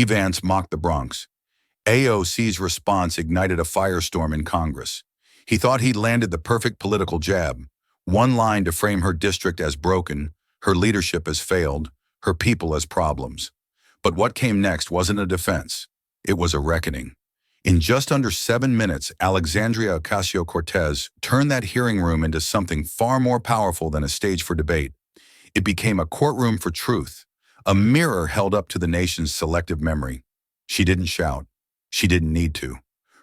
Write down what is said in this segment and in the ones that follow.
VANCE mocked the Bronx. AOC's response ignited a firestorm in Congress. He thought he'd landed the perfect political jab. One line to frame her district as broken, her leadership as failed, her people as problems. But what came next wasn't a defense. It was a reckoning. In just under 7 minutes, Alexandria Ocasio-Cortez turned that hearing room into something far more powerful than a stage for debate. It became a courtroom for truth, a mirror held up to the nation's selective memory. She didn't shout. She didn't need to.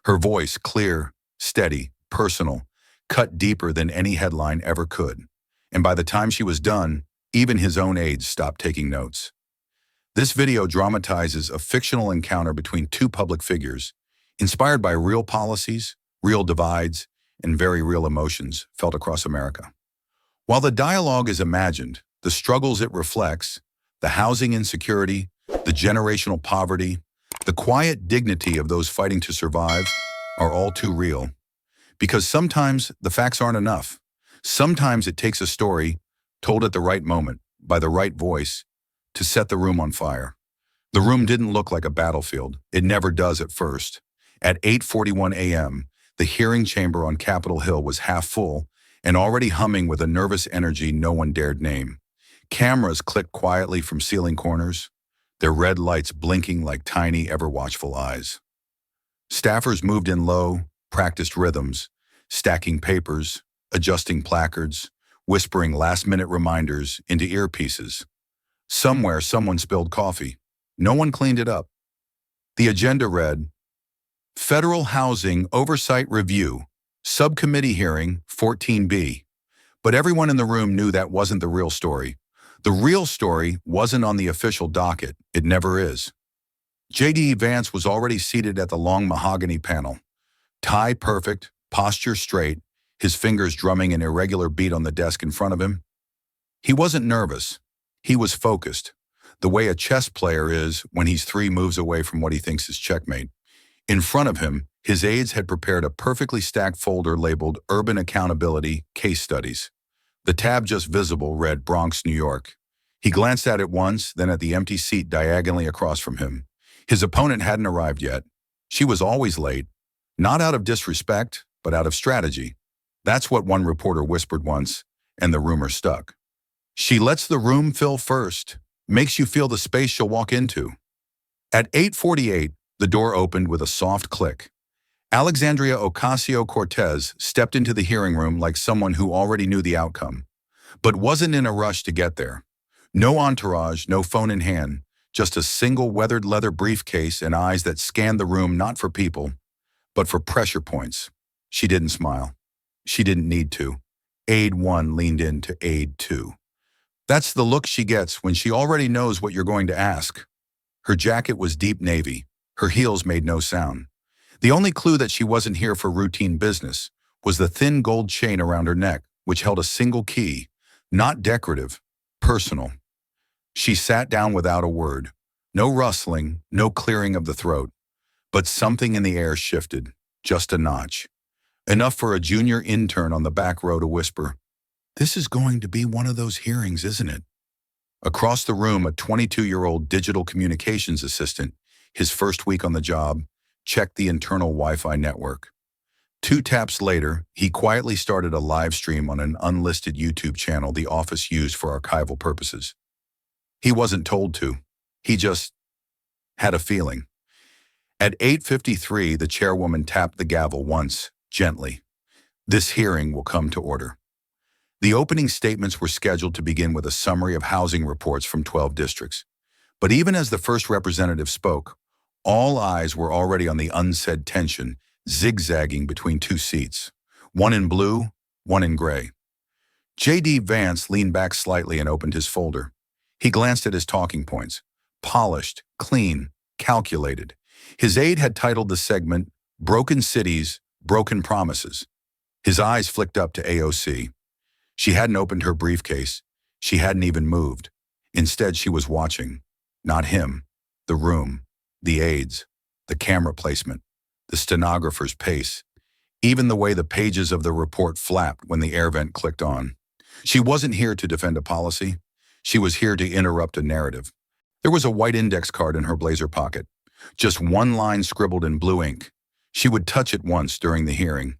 Her voice, clear, steady, personal, cut deeper than any headline ever could. And by the time she was done, even his own aides stopped taking notes. This video dramatizes a fictional encounter between two public figures, inspired by real policies, real divides, and very real emotions felt across America. While the dialogue is imagined, the struggles it reflects, the housing insecurity, the generational poverty, the quiet dignity of those fighting to survive are all too real. Because sometimes the facts aren't enough. Sometimes it takes a story told at the right moment, by the right voice, to set the room on fire. The room didn't look like a battlefield. It never does at first. At 8:41 a.m., the hearing chamber on Capitol Hill was half full and already humming with a nervous energy no one dared name. Cameras clicked quietly from ceiling corners, their red lights blinking like tiny, ever-watchful eyes. Staffers moved in low, practiced rhythms, stacking papers, adjusting placards, whispering last-minute reminders into earpieces. Somewhere, someone spilled coffee. No one cleaned it up. The agenda read, Federal Housing Oversight Review, Subcommittee Hearing 14B. But everyone in the room knew that wasn't the real story. The real story wasn't on the official docket. It never is. J.D. Vance was already seated at the long mahogany panel. Tie perfect, posture straight, his fingers drumming an irregular beat on the desk in front of him. He wasn't nervous. He was focused, the way a chess player is when he's 3 moves away from what he thinks is checkmate. In front of him, his aides had prepared a perfectly stacked folder labeled Urban Accountability Case Studies. The tab just visible read Bronx, New York. He glanced at it once, then at the empty seat diagonally across from him. His opponent hadn't arrived yet. She was always late, not out of disrespect, but out of strategy. That's what one reporter whispered once, and the rumor stuck. She lets the room fill first, makes you feel the space she'll walk into. At 8:48, the door opened with a soft click. Alexandria Ocasio-Cortez stepped into the hearing room like someone who already knew the outcome, but wasn't in a rush to get there. No entourage, no phone in hand, just a single weathered leather briefcase and eyes that scanned the room not for people, but for pressure points. She didn't smile. She didn't need to. Aide 1 leaned in to Aide 2. That's the look she gets when she already knows what you're going to ask. Her jacket was deep navy. Her heels made no sound. The only clue that she wasn't here for routine business was the thin gold chain around her neck, which held a single key, not decorative, personal. She sat down without a word. No rustling, no clearing of the throat. But something in the air shifted, just a notch. Enough for a junior intern on the back row to whisper, "This is going to be one of those hearings, isn't it?" Across the room, a 22-year-old digital communications assistant, his first week on the job, checked the internal Wi-Fi network. 2 taps later, he quietly started a live stream on an unlisted YouTube channel the office used for archival purposes. He wasn't told to. He just had a feeling. At 8:53, the chairwoman tapped the gavel once, gently. This hearing will come to order. The opening statements were scheduled to begin with a summary of housing reports from 12 districts. But even as the first representative spoke, all eyes were already on the unsaid tension, zigzagging between 2 seats, one in blue, one in gray. J.D. Vance leaned back slightly and opened his folder. He glanced at his talking points, polished, clean, calculated. His aide had titled the segment, Broken Cities, Broken Promises. His eyes flicked up to AOC. She hadn't opened her briefcase. She hadn't even moved. Instead, she was watching. Not him. The room. The aides. The camera placement. The stenographer's pace. Even the way the pages of the report flapped when the air vent clicked on. She wasn't here to defend a policy. She was here to interrupt a narrative. There was a white index card in her blazer pocket. Just one line scribbled in blue ink. She would touch it once during the hearing.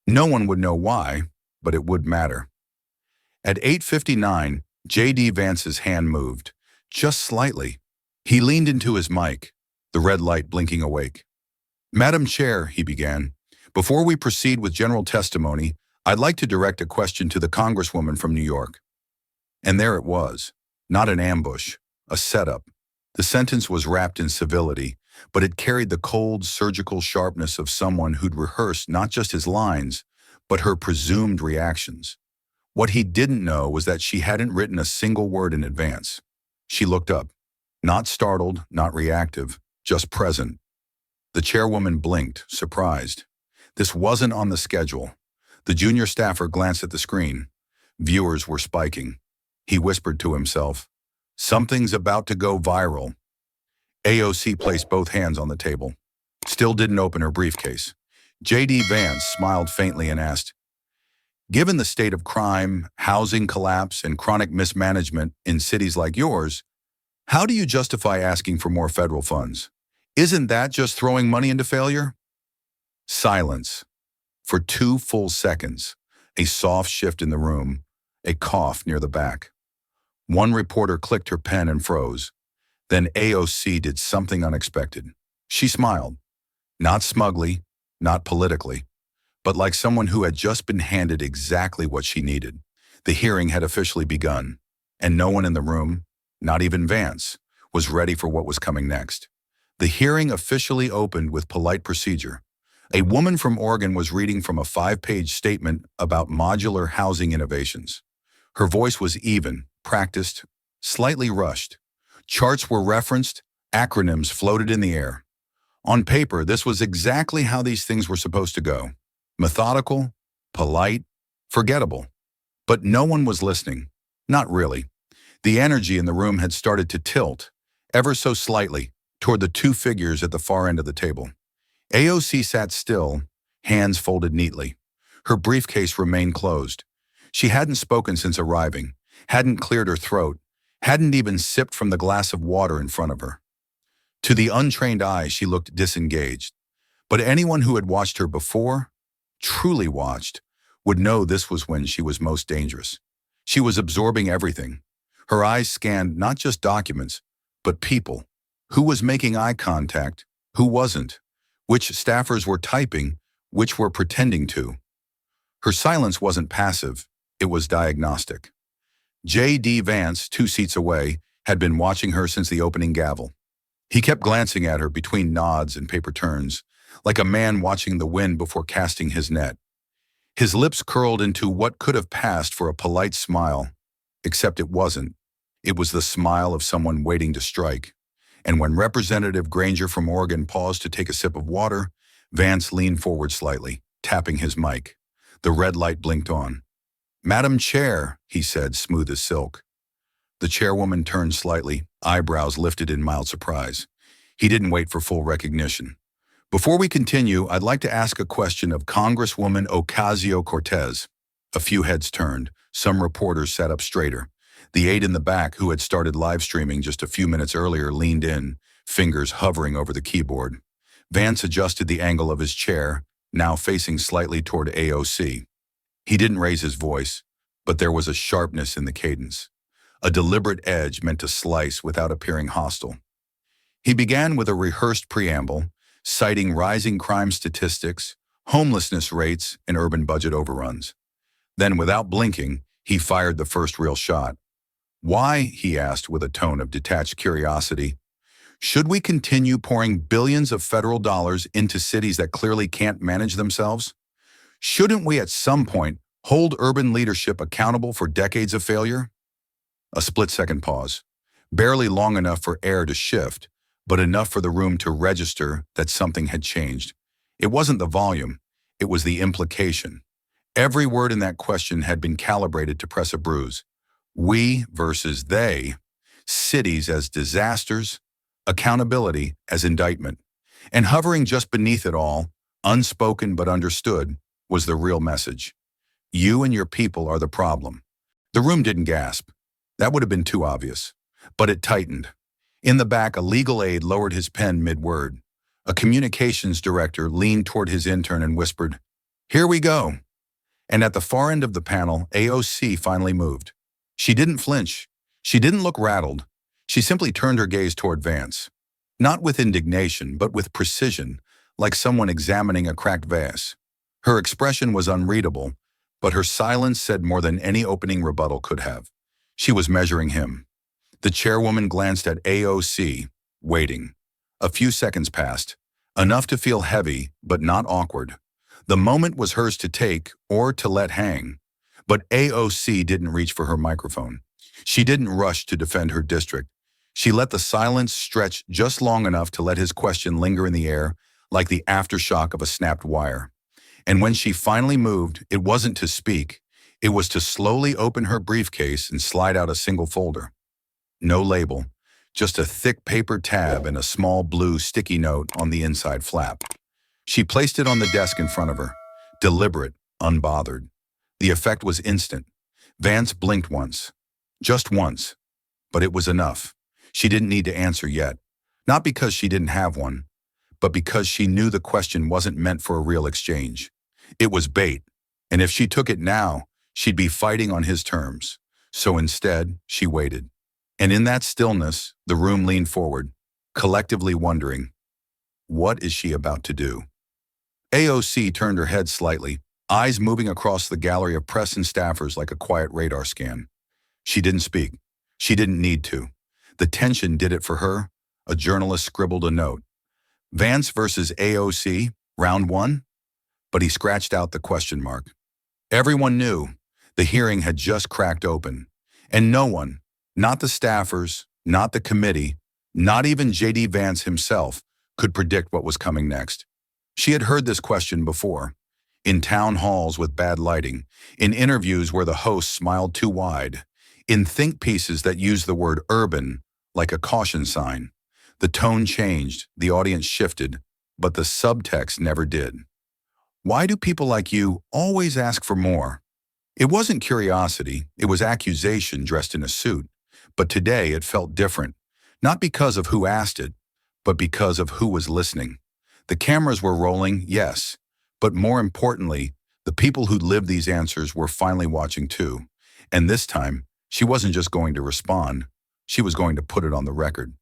No one would know why, but it would matter. At 8:59, J.D. Vance's hand moved, just slightly. He leaned into his mic, the red light blinking awake. "Madam Chair," he began, "before we proceed with general testimony, I'd like to direct a question to the Congresswoman from New York." And there it was, not an ambush, a setup. The sentence was wrapped in civility, but it carried the cold, surgical sharpness of someone who'd rehearsed not just his lines, but her presumed reactions. What he didn't know was that she hadn't written a single word in advance. She looked up, not startled, not reactive, just present. The chairwoman blinked, surprised. This wasn't on the schedule. The junior staffer glanced at the screen. Viewers were spiking. He whispered to himself, "Something's about to go viral." AOC placed both hands on the table. Still didn't open her briefcase. J.D. Vance smiled faintly and asked, "Given the state of crime, housing collapse, and chronic mismanagement in cities like yours, how do you justify asking for more federal funds? Isn't that just throwing money into failure?" Silence. For 2 full seconds, a soft shift in the room, a cough near the back. One reporter clicked her pen and froze. Then AOC did something unexpected. She smiled. Not smugly, not politically, but like someone who had just been handed exactly what she needed. The hearing had officially begun, and no one in the room, not even Vance, was ready for what was coming next. The hearing officially opened with polite procedure. A woman from Oregon was reading from a 5-page statement about modular housing innovations. Her voice was even, practiced, slightly rushed. Charts were referenced, acronyms floated in the air. On paper, this was exactly how these things were supposed to go. Methodical, polite, forgettable. But no one was listening. Not really. The energy in the room had started to tilt, ever so slightly, toward the 2 figures at the far end of the table. AOC sat still, hands folded neatly. Her briefcase remained closed. She hadn't spoken since arriving, hadn't cleared her throat, hadn't even sipped from the glass of water in front of her. To the untrained eye, she looked disengaged. But anyone who had watched her before, truly watched, would know this was when she was most dangerous. She was absorbing everything. Her eyes scanned not just documents, but people. Who was making eye contact? Who wasn't? Which staffers were typing? Which were pretending to? Her silence wasn't passive. It was diagnostic. J.D. Vance, 2 seats away, had been watching her since the opening gavel. He kept glancing at her between nods and paper turns, like a man watching the wind before casting his net. His lips curled into what could have passed for a polite smile, except it wasn't. It was the smile of someone waiting to strike. And when Representative Granger from Oregon paused to take a sip of water, Vance leaned forward slightly, tapping his mic. The red light blinked on. "Madam Chair," he said, smooth as silk. The chairwoman turned slightly, eyebrows lifted in mild surprise. He didn't wait for full recognition. "Before we continue, I'd like to ask a question of Congresswoman Ocasio-Cortez." A few heads turned. Some reporters sat up straighter. The aide in the back, who had started live streaming just a few minutes earlier, leaned in, fingers hovering over the keyboard. Vance adjusted the angle of his chair, now facing slightly toward AOC. He didn't raise his voice, but there was a sharpness in the cadence, a deliberate edge meant to slice without appearing hostile. He began with a rehearsed preamble, citing rising crime statistics, homelessness rates, and urban budget overruns. Then, without blinking, he fired the first real shot. "Why," he asked with a tone of detached curiosity, "should we continue pouring billions of federal dollars into cities that clearly can't manage themselves? Shouldn't we at some point hold urban leadership accountable for decades of failure?" A split-second pause, barely long enough for air to shift, but enough for the room to register that something had changed. It wasn't the volume, it was the implication. Every word in that question had been calibrated to press a bruise. We versus they, cities as disasters, accountability as indictment. And hovering just beneath it all, unspoken but understood, was the real message. You and your people are the problem. The room didn't gasp. That would have been too obvious. But it tightened. In the back, a legal aide lowered his pen mid-word. A communications director leaned toward his intern and whispered, "Here we go." And at the far end of the panel, AOC finally moved. She didn't flinch. She didn't look rattled. She simply turned her gaze toward Vance. Not with indignation, but with precision, like someone examining a cracked vase. Her expression was unreadable, but her silence said more than any opening rebuttal could have. She was measuring him. The chairwoman glanced at AOC, waiting. A few seconds passed, enough to feel heavy, but not awkward. The moment was hers to take or to let hang. But AOC didn't reach for her microphone. She didn't rush to defend her district. She let the silence stretch just long enough to let his question linger in the air like the aftershock of a snapped wire. And when she finally moved, it wasn't to speak. It was to slowly open her briefcase and slide out a single folder. No label, just a thick paper tab and a small blue sticky note on the inside flap. She placed it on the desk in front of her, deliberate, unbothered. The effect was instant. Vance blinked once. Just once. But it was enough. She didn't need to answer yet. Not because she didn't have one, but because she knew the question wasn't meant for a real exchange. It was bait, and if she took it now, she'd be fighting on his terms. So instead, she waited. And in that stillness, the room leaned forward, collectively wondering, what is she about to do? AOC turned her head slightly, eyes moving across the gallery of press and staffers like a quiet radar scan. She didn't speak. She didn't need to. The tension did it for her. A journalist scribbled a note. Vance versus AOC, round one? But he scratched out the question mark. Everyone knew the hearing had just cracked open, and no one, not the staffers, not the committee, not even J.D. Vance himself, could predict what was coming next. She had heard this question before, in town halls with bad lighting, in interviews where the host smiled too wide, in think pieces that used the word urban like a caution sign. The tone changed, the audience shifted, but the subtext never did. Why do people like you always ask for more? It wasn't curiosity, it was accusation dressed in a suit. But today it felt different, not because of who asked it, but because of who was listening. The cameras were rolling, yes, but more importantly, the people who lived these answers were finally watching too. And this time, she wasn't just going to respond, she was going to put it on the record.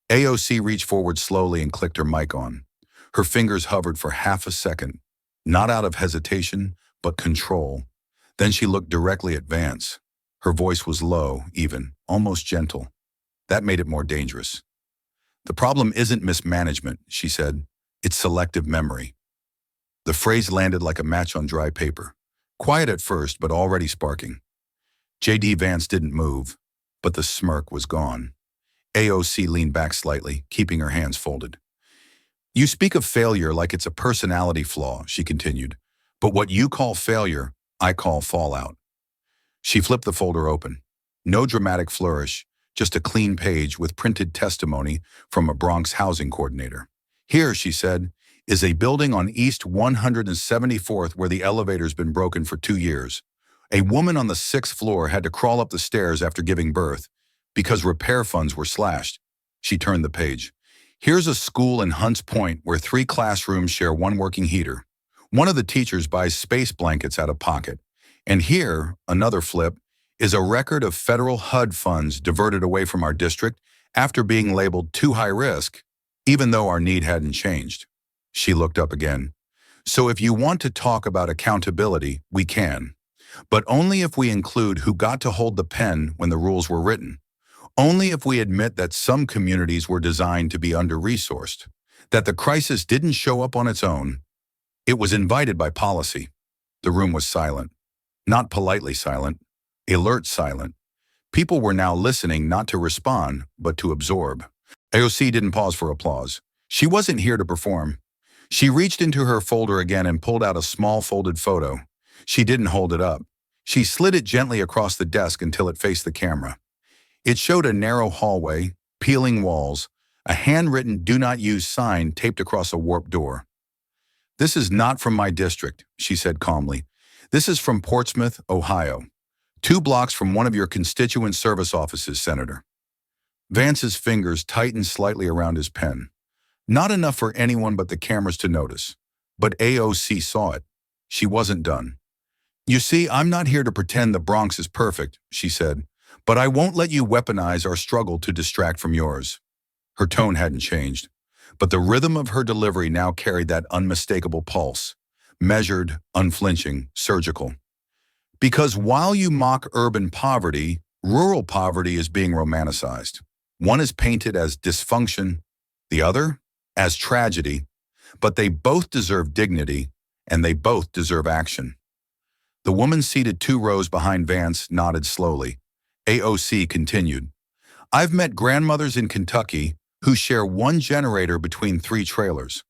AOC reached forward slowly and clicked her mic on. Her fingers hovered for half a second, not out of hesitation, but control. Then she looked directly at Vance. Her voice was low, even, almost gentle. That made it more dangerous. The problem isn't mismanagement, she said. It's selective memory. The phrase landed like a match on dry paper. Quiet at first, but already sparking. J.D. Vance didn't move, but the smirk was gone. AOC leaned back slightly, keeping her hands folded. You speak of failure like it's a personality flaw, she continued. But what you call failure, I call fallout. She flipped the folder open. No dramatic flourish, just a clean page with printed testimony from a Bronx housing coordinator. Here, she said, is a building on East 174th where the elevator's been broken for 2 years. A woman on the 6th floor had to crawl up the stairs after giving birth because repair funds were slashed. She turned the page. Here's a school in Hunts Point where 3 classrooms share one working heater. One of the teachers buys space blankets out of pocket. And here, another flip, is a record of federal HUD funds diverted away from our district after being labeled too high risk, even though our need hadn't changed. She looked up again. So if you want to talk about accountability, we can. But only if we include who got to hold the pen when the rules were written. Only if we admit that some communities were designed to be under-resourced, that the crisis didn't show up on its own. It was invited by policy. The room was silent. Not politely silent, alert silent. People were now listening not to respond, but to absorb. AOC didn't pause for applause. She wasn't here to perform. She reached into her folder again and pulled out a small folded photo. She didn't hold it up. She slid it gently across the desk until it faced the camera. It showed a narrow hallway, peeling walls, a handwritten "Do Not Use" sign taped across a warped door. This is not from my district, she said calmly. This is from Portsmouth, Ohio. 2 blocks from one of your constituent service offices, Senator. Vance's fingers tightened slightly around his pen. Not enough for anyone but the cameras to notice. But AOC saw it. She wasn't done. You see, I'm not here to pretend the Bronx is perfect, she said, but I won't let you weaponize our struggle to distract from yours. Her tone hadn't changed, but the rhythm of her delivery now carried that unmistakable pulse, measured, unflinching, surgical. Because while you mock urban poverty, rural poverty is being romanticized. One is painted as dysfunction, the other as tragedy, but they both deserve dignity, and they both deserve action. The woman seated 2 rows behind Vance nodded slowly. AOC continued, I've met grandmothers in Kentucky who share 1 generator between 3 trailers.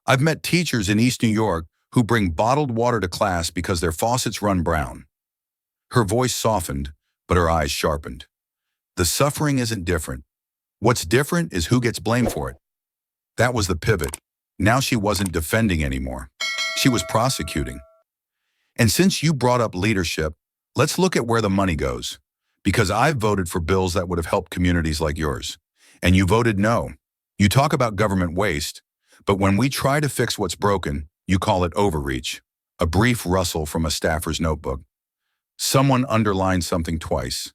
I've met teachers in East New York who bring bottled water to class because their faucets run brown. Her voice softened, but her eyes sharpened. The suffering isn't different. What's different is who gets blamed for it. That was the pivot. Now she wasn't defending anymore. She was prosecuting. And since you brought up leadership, let's look at where the money goes. Because I've voted for bills that would have helped communities like yours. And you voted no. You talk about government waste, but when we try to fix what's broken, you call it overreach. A brief rustle from a staffer's notebook. Someone underlined something twice.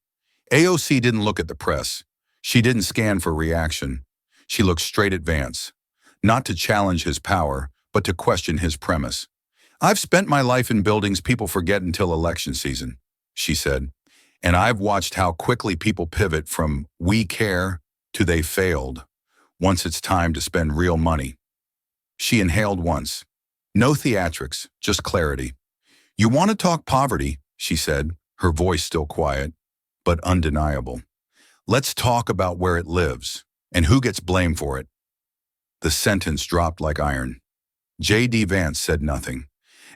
AOC didn't look at the press. She didn't scan for reaction. She looked straight at Vance. Not to challenge his power, but to question his premise. I've spent my life in buildings people forget until election season, she said. And I've watched how quickly people pivot from we care to they failed once it's time to spend real money. She inhaled once. No theatrics, just clarity. You want to talk poverty, she said, her voice still quiet, but undeniable. Let's talk about where it lives and who gets blamed for it. The sentence dropped like iron. J.D. Vance said nothing,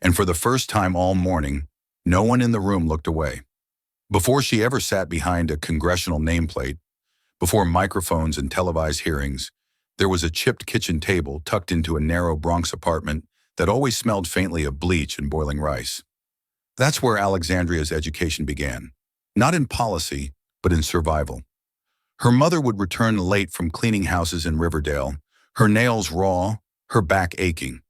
and for the first time all morning, no one in the room looked away. Before she ever sat behind a congressional nameplate, before microphones and televised hearings, there was a chipped kitchen table tucked into a narrow Bronx apartment that always smelled faintly of bleach and boiling rice. That's where Alexandria's education began, not in policy, but in survival. Her mother would return late from cleaning houses in Riverdale, her nails raw, her back aching.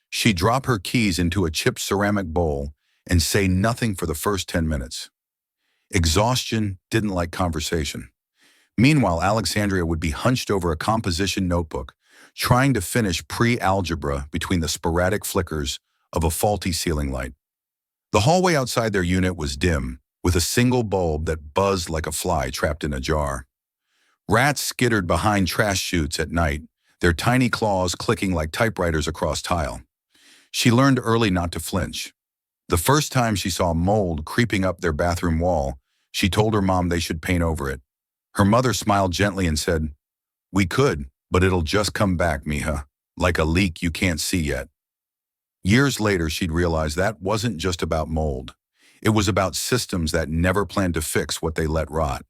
She'd drop her keys into a chipped ceramic bowl and say nothing for the first 10 minutes. Exhaustion didn't like conversation. Meanwhile, Alexandria would be hunched over a composition notebook, trying to finish pre-algebra between the sporadic flickers of a faulty ceiling light. The hallway outside their unit was dim, with a single bulb that buzzed like a fly trapped in a jar. Rats skittered behind trash chutes at night, their tiny claws clicking like typewriters across tile. She learned early not to flinch. The first time she saw mold creeping up their bathroom wall, she told her mom they should paint over it. Her mother smiled gently and said, "We could, but it'll just come back, mija, like a leak you can't see yet." Years later, she'd realized that wasn't just about mold. It was about systems that never planned to fix what they let rot.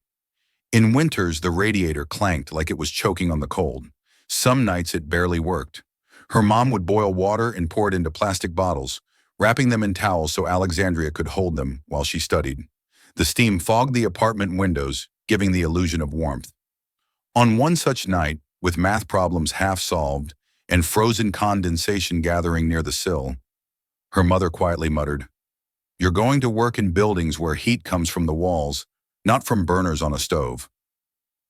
In winters, the radiator clanked like it was choking on the cold. Some nights it barely worked. Her mom would boil water and pour it into plastic bottles, wrapping them in towels so Alexandria could hold them while she studied. The steam fogged the apartment windows, giving the illusion of warmth. On one such night, with math problems half solved and frozen condensation gathering near the sill, her mother quietly muttered, "You're going to work in buildings where heat comes from the walls, not from burners on a stove."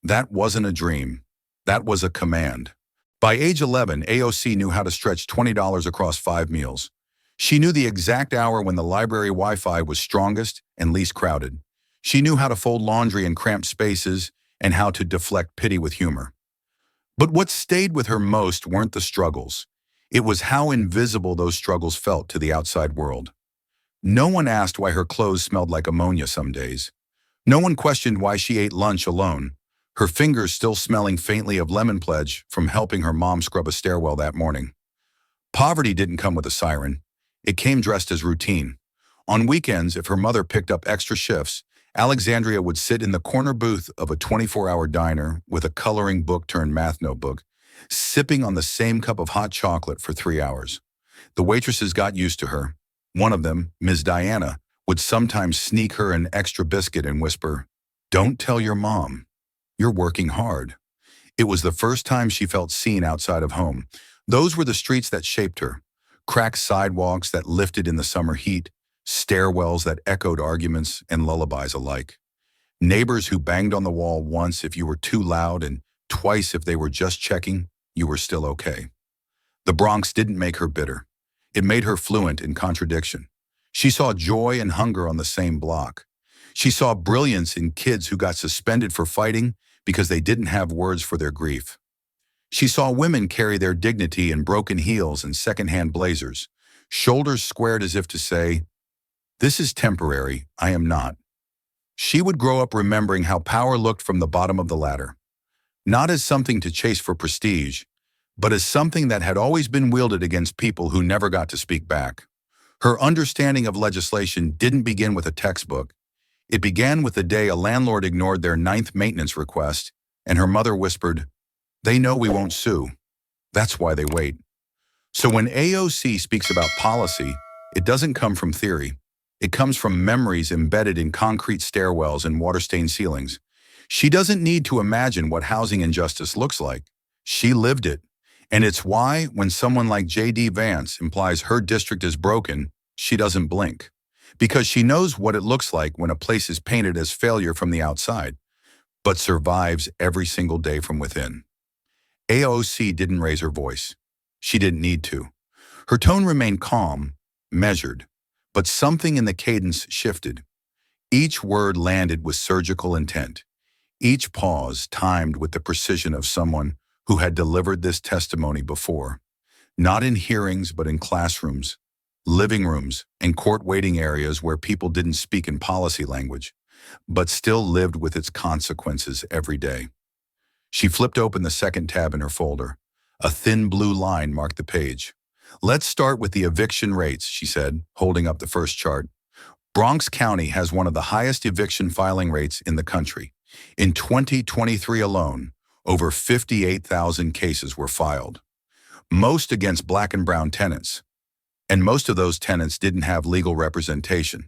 That wasn't a dream. That was a command. By age 11, AOC knew how to stretch $20 across 5 meals. She knew the exact hour when the library Wi-Fi was strongest and least crowded. She knew how to fold laundry in cramped spaces and how to deflect pity with humor. But what stayed with her most weren't the struggles. It was how invisible those struggles felt to the outside world. No one asked why her clothes smelled like ammonia some days. No one questioned why she ate lunch alone, her fingers still smelling faintly of lemon pledge from helping her mom scrub a stairwell that morning. Poverty didn't come with a siren. It came dressed as routine. On weekends, if her mother picked up extra shifts, Alexandria would sit in the corner booth of a 24-hour diner with a coloring book turned math notebook, sipping on the same cup of hot chocolate for 3 hours. The waitresses got used to her. One of them, Ms. Diana, would sometimes sneak her an extra biscuit and whisper, "Don't tell your mom." You're working hard. It was the first time she felt seen outside of home. Those were the streets that shaped her. Cracked sidewalks that lifted in the summer heat, stairwells that echoed arguments and lullabies alike. Neighbors who banged on the wall once if you were too loud and twice if they were just checking you were still okay. The Bronx didn't make her bitter. It made her fluent in contradiction. She saw joy and hunger on the same block. She saw brilliance in kids who got suspended for fighting because they didn't have words for their grief. She saw women carry their dignity in broken heels and secondhand blazers, shoulders squared as if to say, "This is temporary, I am not." She would grow up remembering how power looked from the bottom of the ladder, not as something to chase for prestige, but as something that had always been wielded against people who never got to speak back. Her understanding of legislation didn't begin with a textbook. It began with the day a landlord ignored their 9th maintenance request, and her mother whispered, "They know we won't sue. That's why they wait." So when AOC speaks about policy, it doesn't come from theory. It comes from memories embedded in concrete stairwells and water-stained ceilings. She doesn't need to imagine what housing injustice looks like. She lived it. And it's why, when someone like J.D. Vance implies her district is broken, she doesn't blink. Because she knows what it looks like when a place is painted as failure from the outside, but survives every single day from within. AOC didn't raise her voice. She didn't need to. Her tone remained calm, measured, but something in the cadence shifted. Each word landed with surgical intent. Each pause timed with the precision of someone who had delivered this testimony before, not in hearings but in classrooms, living rooms, and court waiting areas where people didn't speak in policy language, but still lived with its consequences every day. She flipped open the second tab in her folder. A thin blue line marked the page. "Let's start with the eviction rates," she said, holding up the first chart. Bronx County has one of the highest eviction filing rates in the country. In 2023 alone, over 58,000 cases were filed, most against Black and brown tenants, and most of those tenants didn't have legal representation.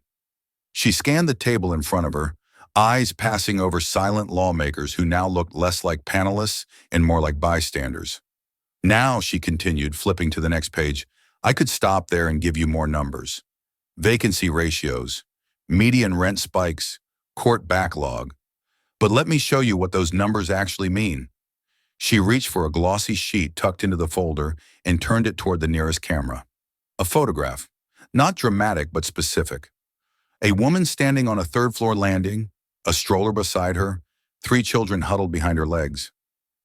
She scanned the table in front of her, eyes passing over silent lawmakers who now looked less like panelists and more like bystanders. "Now," she continued, flipping to the next page, "I could stop there and give you more numbers. Vacancy ratios, median rent spikes, court backlog. But let me show you what those numbers actually mean." She reached for a glossy sheet tucked into the folder and turned it toward the nearest camera. A photograph, not dramatic but specific. A woman standing on a third-floor landing, a stroller beside her, 3 children huddled behind her legs.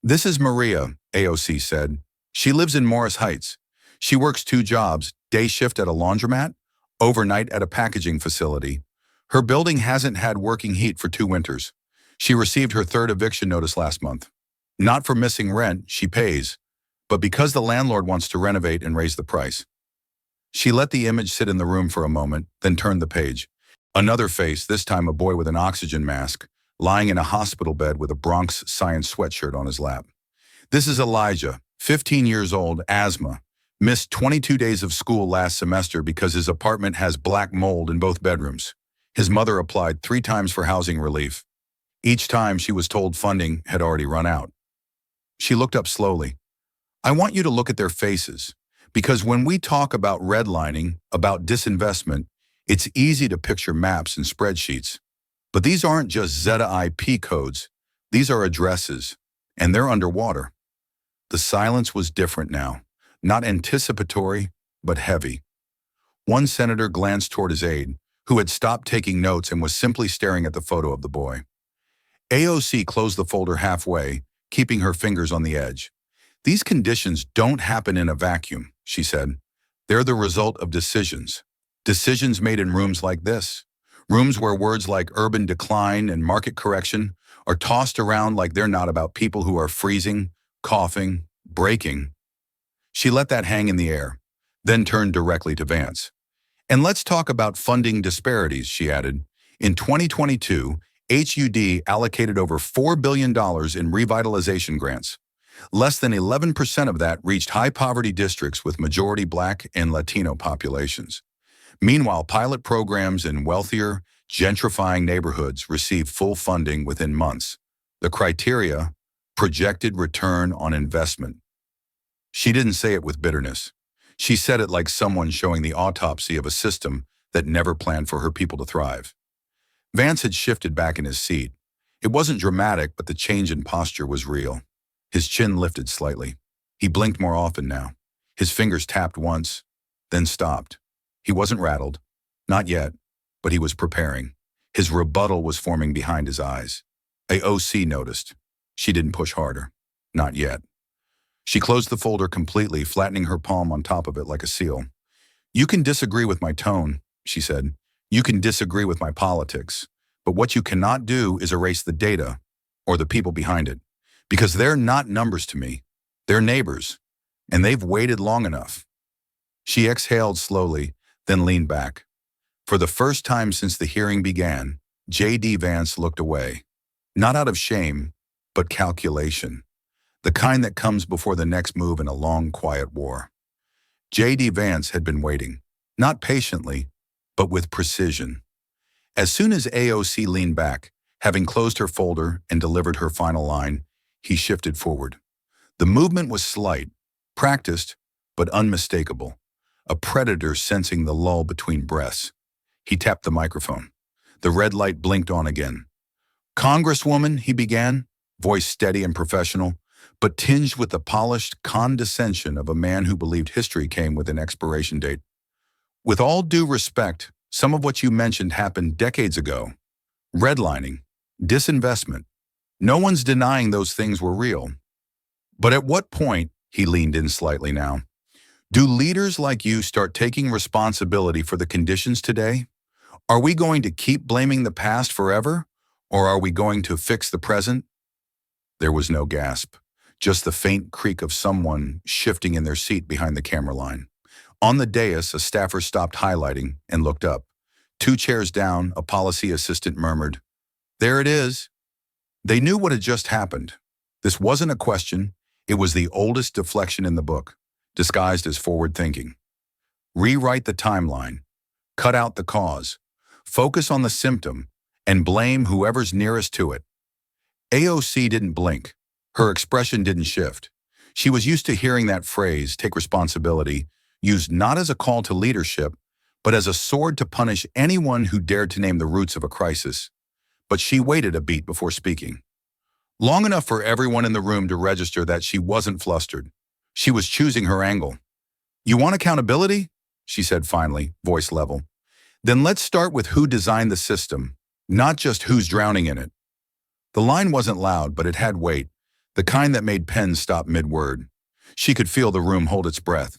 "This is Maria," AOC said. "She lives in Morris Heights. She works 2 jobs, day shift at a laundromat, overnight at a packaging facility. Her building hasn't had working heat for 2 winters. She received her 3rd eviction notice last month. Not for missing rent, she pays, but because the landlord wants to renovate and raise the price." She let the image sit in the room for a moment, then turned the page. Another face, this time a boy with an oxygen mask, lying in a hospital bed with a Bronx Science sweatshirt on his lap. "This is Elijah, 15 years old, asthma. Missed 22 days of school last semester because his apartment has black mold in both bedrooms. His mother applied 3 times for housing relief. Each time she was told funding had already run out." She looked up slowly. "I want you to look at their faces, because when we talk about redlining, about disinvestment, it's easy to picture maps and spreadsheets. But these aren't just Zeta IP codes. These are addresses, and they're underwater." The silence was different now, not anticipatory, but heavy. One senator glanced toward his aide, who had stopped taking notes and was simply staring at the photo of the boy. AOC closed the folder halfway, keeping her fingers on the edge. "These conditions don't happen in a vacuum," she said. "They're the result of decisions. Decisions made in rooms like this. Rooms where words like urban decline and market correction are tossed around like they're not about people who are freezing, coughing, breaking." She let that hang in the air, then turned directly to Vance. "And let's talk about funding disparities," she added. "In 2022, HUD allocated over $4 billion in revitalization grants. Less than 11% of that reached high-poverty districts with majority Black and Latino populations. Meanwhile, pilot programs in wealthier, gentrifying neighborhoods received full funding within months. The criteria, projected return on investment. She didn't say it with bitterness. She said it like someone showing the autopsy of a system that never planned for her people to thrive. Vance had shifted back in his seat. It wasn't dramatic, but the change in posture was real. His chin lifted slightly. He blinked more often now. His fingers tapped once, then stopped. He wasn't rattled. Not yet, but he was preparing. His rebuttal was forming behind his eyes. AOC noticed. She didn't push harder. Not yet. She closed the folder completely, flattening her palm on top of it like a seal. "You can disagree with my tone," she said. "You can disagree with my politics. But what you cannot do is erase the data or the people behind it. Because they're not numbers to me. They're neighbors. And they've waited long enough." She exhaled slowly, then leaned back. For the first time since the hearing began, J.D. Vance looked away. Not out of shame, but calculation. The kind that comes before the next move in a long, quiet war. J.D. Vance had been waiting, not patiently, but with precision. As soon as AOC leaned back, having closed her folder and delivered her final line, he shifted forward. The movement was slight, practiced, but unmistakable. A predator sensing the lull between breaths. He tapped the microphone. The red light blinked on again. "Congresswoman," he began, voice steady and professional, but tinged with the polished condescension of a man who believed history came with an expiration date. "With all due respect, some of what you mentioned happened decades ago. Redlining, disinvestment. No one's denying those things were real. But at what point," he leaned in slightly now, "do leaders like you start taking responsibility for the conditions today? Are we going to keep blaming the past forever, or are we going to fix the present?" There was no gasp, just the faint creak of someone shifting in their seat behind the camera line. On the dais, a staffer stopped highlighting and looked up. 2 chairs down, a policy assistant murmured, "There it is." They knew what had just happened. This wasn't a question, it was the oldest deflection in the book, disguised as forward thinking. Rewrite the timeline, cut out the cause, focus on the symptom, and blame whoever's nearest to it. AOC didn't blink. Her expression didn't shift. She was used to hearing that phrase, take responsibility, used not as a call to leadership, but as a sword to punish anyone who dared to name the roots of a crisis. But she waited a beat before speaking. Long enough for everyone in the room to register that she wasn't flustered. She was choosing her angle. "You want accountability?" she said finally, voice level. "Then let's start with who designed the system, not just who's drowning in it." The line wasn't loud, but it had weight, the kind that made pens stop mid-word. She could feel the room hold its breath.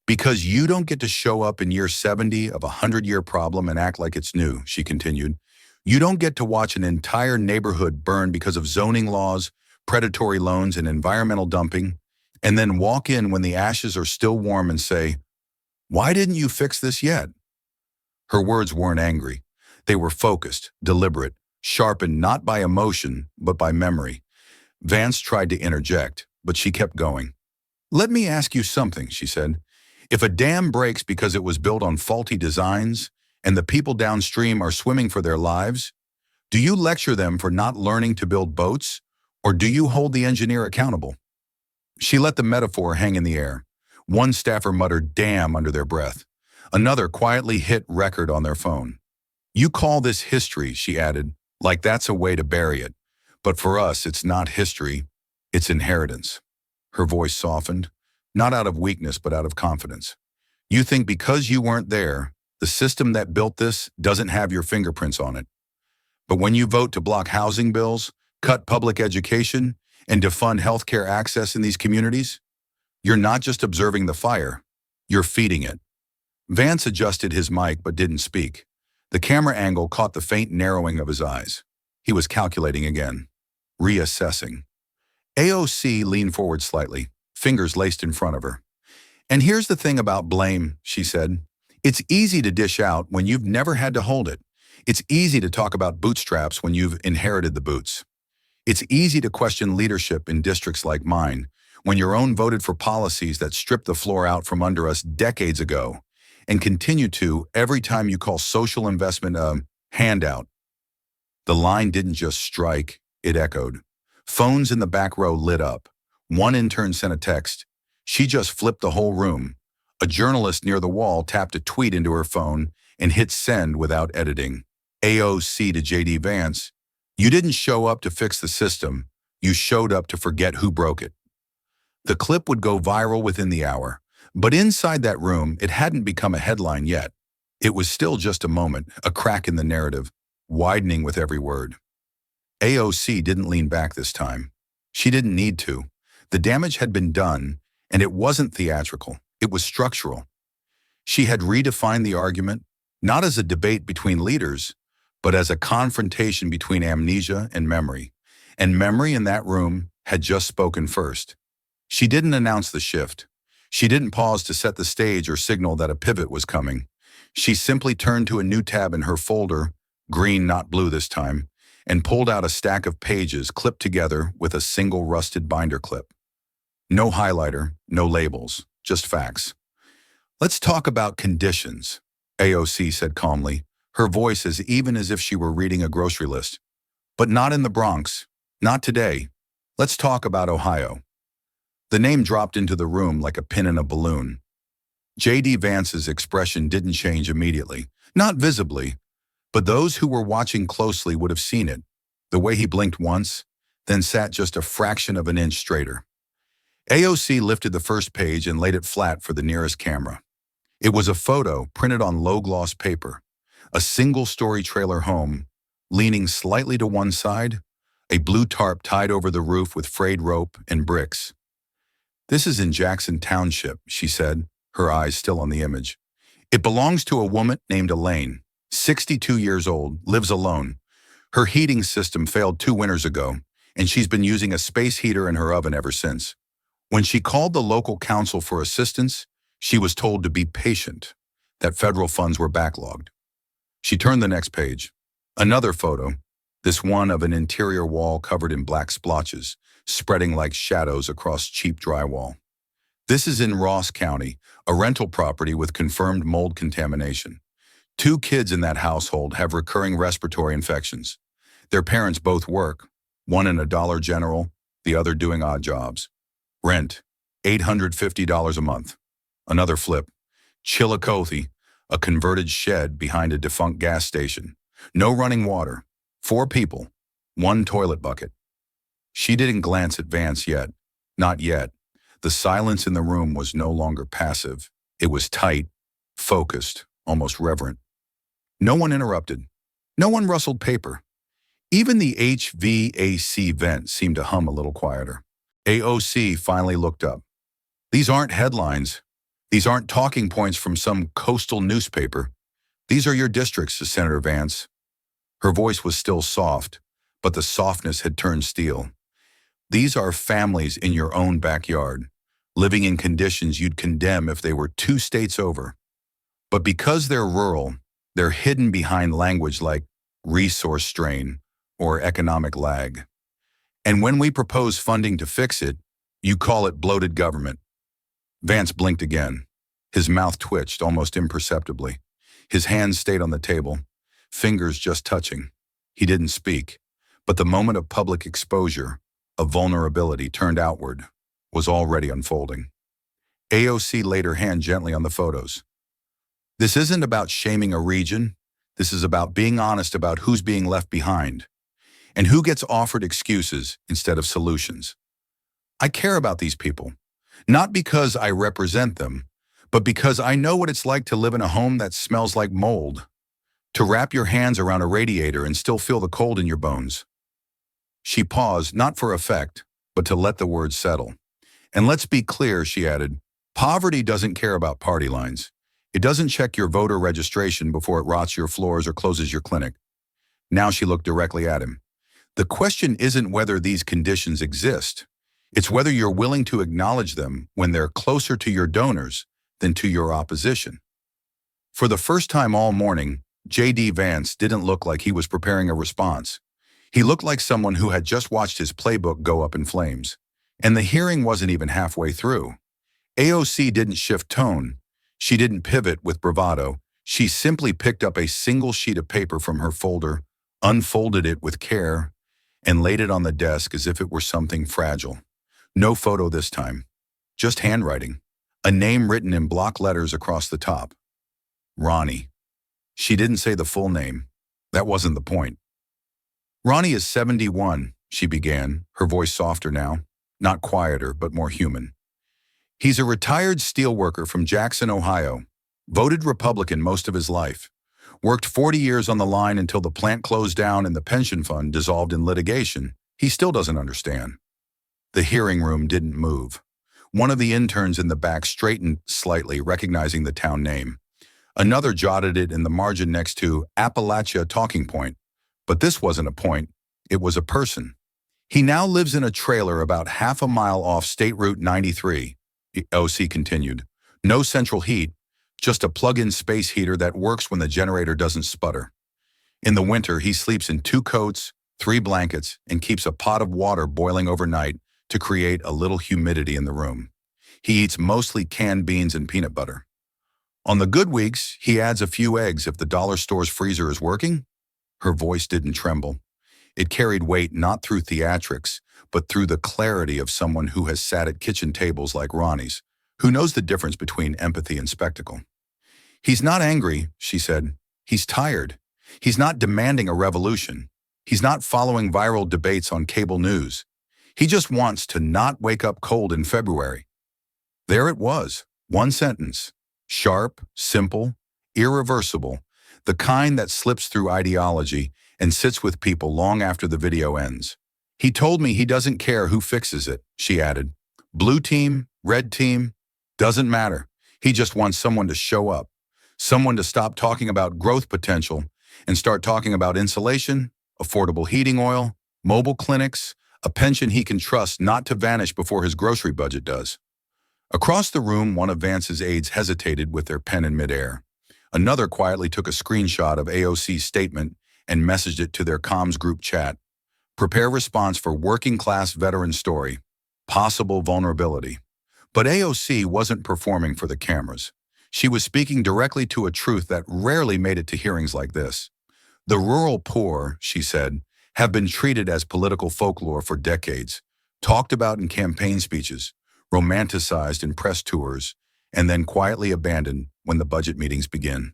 "Because you don't get to show up in year 70 of a 100-year problem and act like it's new," she continued. "You don't get to watch an entire neighborhood burn because of zoning laws, predatory loans, and environmental dumping, and then walk in when the ashes are still warm and say, 'Why didn't you fix this yet?'" Her words weren't angry. They were focused, deliberate, sharpened not by emotion, but by memory. Vance tried to interject, but she kept going. "Let me ask you something," she said. "If a dam breaks because it was built on faulty designs, and the people downstream are swimming for their lives, do you lecture them for not learning to build boats, or do you hold the engineer accountable?" She let the metaphor hang in the air. One staffer muttered "damn" under their breath. Another quietly hit record on their phone. "You call this history," she added, "like that's a way to bury it. But for us, it's not history, it's inheritance." Her voice softened, not out of weakness but out of confidence. "You think because you weren't there, the system that built this doesn't have your fingerprints on it. But when you vote to block housing bills, cut public education, and defund healthcare access in these communities, you're not just observing the fire, you're feeding it." Vance adjusted his mic but didn't speak. The camera angle caught the faint narrowing of his eyes. He was calculating again, reassessing. AOC leaned forward slightly, fingers laced in front of her. "And here's the thing about blame," she said. "It's easy to dish out when you've never had to hold it. It's easy to talk about bootstraps when you've inherited the boots. It's easy to question leadership in districts like mine, when your own voted for policies that stripped the floor out from under us decades ago, and continue to every time you call social investment a handout." The line didn't just strike, it echoed. Phones in the back row lit up. One intern sent a text. She just flipped the whole room. A journalist near the wall tapped a tweet into her phone and hit send without editing. AOC to JD Vance, "You didn't show up to fix the system. You showed up to forget who broke it." The clip would go viral within the hour, but inside that room, it hadn't become a headline yet. It was still just a moment, a crack in the narrative, widening with every word. AOC didn't lean back this time. She didn't need to. The damage had been done, and it wasn't theatrical. It was structural. She had redefined the argument, not as a debate between leaders, but as a confrontation between amnesia and memory. And memory in that room had just spoken first. She didn't announce the shift. She didn't pause to set the stage or signal that a pivot was coming. She simply turned to a new tab in her folder, green not blue this time, and pulled out a stack of pages clipped together with a single rusted binder clip. No highlighter, no labels, just facts. "Let's talk about conditions," AOC said calmly, her voice as even as if she were reading a grocery list. "But not in the Bronx. Not today. Let's talk about Ohio." The name dropped into the room like a pin in a balloon. JD Vance's expression didn't change immediately, not visibly, but those who were watching closely would have seen it. The way he blinked once, then sat just a fraction of an inch straighter. AOC lifted the first page and laid it flat for the nearest camera. It was a photo printed on low-gloss paper, a single-story trailer home, leaning slightly to one side, a blue tarp tied over the roof with frayed rope and bricks. "This is in Jackson Township," she said, her eyes still on the image. "It belongs to a woman named Elaine, 62 years old, lives alone. Her heating system failed 2 winters ago, and she's been using a space heater in her oven ever since. When she called the local council for assistance, she was told to be patient, that federal funds were backlogged." She turned the next page. Another photo, this one of an interior wall covered in black splotches, spreading like shadows across cheap drywall. "This is in Ross County, a rental property with confirmed mold contamination. 2 kids in that household have recurring respiratory infections. Their parents both work, one in a Dollar General, the other doing odd jobs. Rent, $850 a month." Another flip. Chillicothe, a converted shed behind a defunct gas station. No running water. 4 people. 1 toilet bucket. She didn't glance at Vance yet. Not yet. The silence in the room was no longer passive. It was tight, focused, almost reverent. No one interrupted. No one rustled paper. Even the HVAC vent seemed to hum a little quieter. AOC finally looked up. "These aren't headlines. These aren't talking points from some coastal newspaper. These are your districts, Senator Vance." Her voice was still soft, but the softness had turned steel. "These are families in your own backyard, living in conditions you'd condemn if they were 2 states over. But because they're rural, they're hidden behind language like resource strain or economic lag. And when we propose funding to fix it, you call it bloated government." Vance blinked again. His mouth twitched almost imperceptibly. His hands stayed on the table, fingers just touching. He didn't speak, but the moment of public exposure, of vulnerability turned outward, was already unfolding. AOC laid her hand gently on the photos. "This isn't about shaming a region. This is about being honest about who's being left behind and who gets offered excuses instead of solutions. I care about these people, not because I represent them, but because I know what it's like to live in a home that smells like mold, to wrap your hands around a radiator and still feel the cold in your bones." She paused, not for effect, but to let the words settle. "And let's be clear," she added, "poverty doesn't care about party lines. It doesn't check your voter registration before it rots your floors or closes your clinic." Now she looked directly at him. "The question isn't whether these conditions exist. It's whether you're willing to acknowledge them when they're closer to your donors than to your opposition." For the first time all morning, JD Vance didn't look like he was preparing a response. He looked like someone who had just watched his playbook go up in flames. And the hearing wasn't even halfway through. AOC didn't shift tone. She didn't pivot with bravado. She simply picked up a single sheet of paper from her folder, unfolded it with care, and laid it on the desk as if it were something fragile. No photo this time, just handwriting, a name written in block letters across the top. Ronnie. She didn't say the full name. That wasn't the point. Ronnie is 71, she began, her voice softer now, not quieter, but more human. He's a retired steelworker from Jackson, Ohio, voted Republican most of his life, worked 40 years on the line until the plant closed down and the pension fund dissolved in litigation. He still doesn't understand. The hearing room didn't move. One of the interns in the back straightened slightly, recognizing the town name. Another jotted it in the margin next to Appalachia talking point. But this wasn't a point, it was a person. He now lives in a trailer about half a mile off State Route 93, AOC continued. No central heat, just a plug-in space heater that works when the generator doesn't sputter. In the winter, he sleeps in 2 coats, 3 blankets, and keeps a pot of water boiling overnight to create a little humidity in the room. He eats mostly canned beans and peanut butter. On the good weeks, he adds a few eggs if the dollar store's freezer is working. Her voice didn't tremble. It carried weight not through theatrics, but through the clarity of someone who has sat at kitchen tables like Ronnie's, who knows the difference between empathy and spectacle. He's not angry, she said. He's tired. He's not demanding a revolution. He's not following viral debates on cable news. He just wants to not wake up cold in February. There it was, one sentence. Sharp, simple, irreversible, the kind that slips through ideology and sits with people long after the video ends. He told me he doesn't care who fixes it, she added. Blue team, red team, doesn't matter. He just wants someone to show up, someone to stop talking about growth potential and start talking about insulation, affordable heating oil, mobile clinics, a pension he can trust not to vanish before his grocery budget does. Across the room, one of Vance's aides hesitated with their pen in midair. Another quietly took a screenshot of AOC's statement and messaged it to their comms group chat. Prepare response for working class veteran story. Possible vulnerability. But AOC wasn't performing for the cameras. She was speaking directly to a truth that rarely made it to hearings like this. The rural poor, she said, have been treated as political folklore for decades, talked about in campaign speeches, romanticized in press tours, and then quietly abandoned when the budget meetings begin.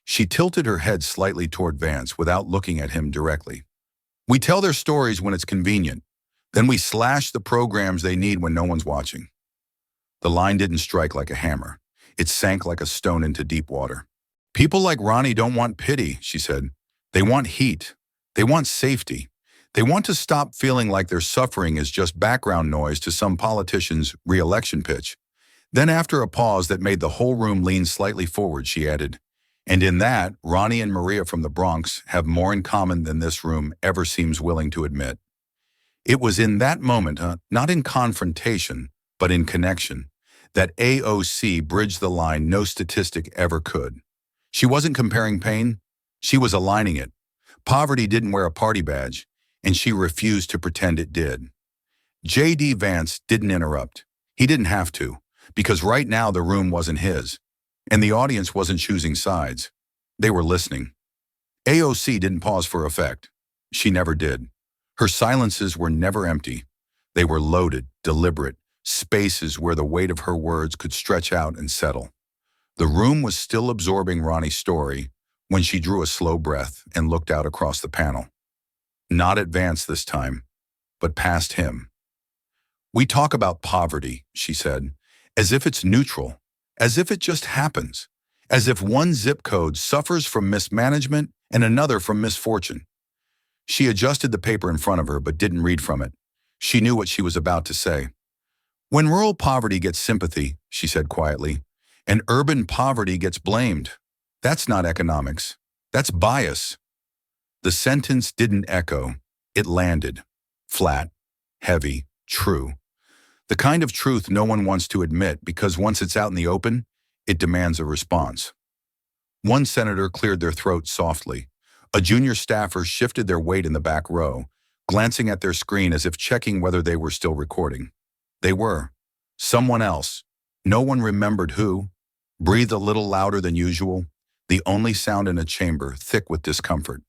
She tilted her head slightly toward Vance without looking at him directly. We tell their stories when it's convenient. Then we slash the programs they need when no one's watching. The line didn't strike like a hammer. It sank like a stone into deep water. People like Ronnie don't want pity, she said. They want heat. They want safety. They want to stop feeling like their suffering is just background noise to some politician's re-election pitch. Then after a pause that made the whole room lean slightly forward, she added, and in that, Ronnie and Maria from the Bronx have more in common than this room ever seems willing to admit. It was in that moment, not in confrontation, but in connection, that AOC bridged the line no statistic ever could. She wasn't comparing pain, she was aligning it. Poverty didn't wear a party badge, and she refused to pretend it did. J.D. Vance didn't interrupt. He didn't have to, because right now the room wasn't his, and the audience wasn't choosing sides. They were listening. AOC didn't pause for effect. She never did. Her silences were never empty. They were loaded, deliberate, spaces where the weight of her words could stretch out and settle. The room was still absorbing Ronnie's story when she drew a slow breath and looked out across the panel. Not at Vance this time, but past him. We talk about poverty, she said, as if it's neutral, as if it just happens, as if one zip code suffers from mismanagement and another from misfortune. She adjusted the paper in front of her but didn't read from it. She knew what she was about to say. When rural poverty gets sympathy, she said quietly, and urban poverty gets blamed. That's not economics. That's bias. The sentence didn't echo. It landed. Flat, heavy, true. The kind of truth no one wants to admit because once it's out in the open, it demands a response. One senator cleared their throat softly. A junior staffer shifted their weight in the back row, glancing at their screen as if checking whether they were still recording. They were. Someone else. No one remembered who. Breathed a little louder than usual, the only sound in a chamber thick with discomfort.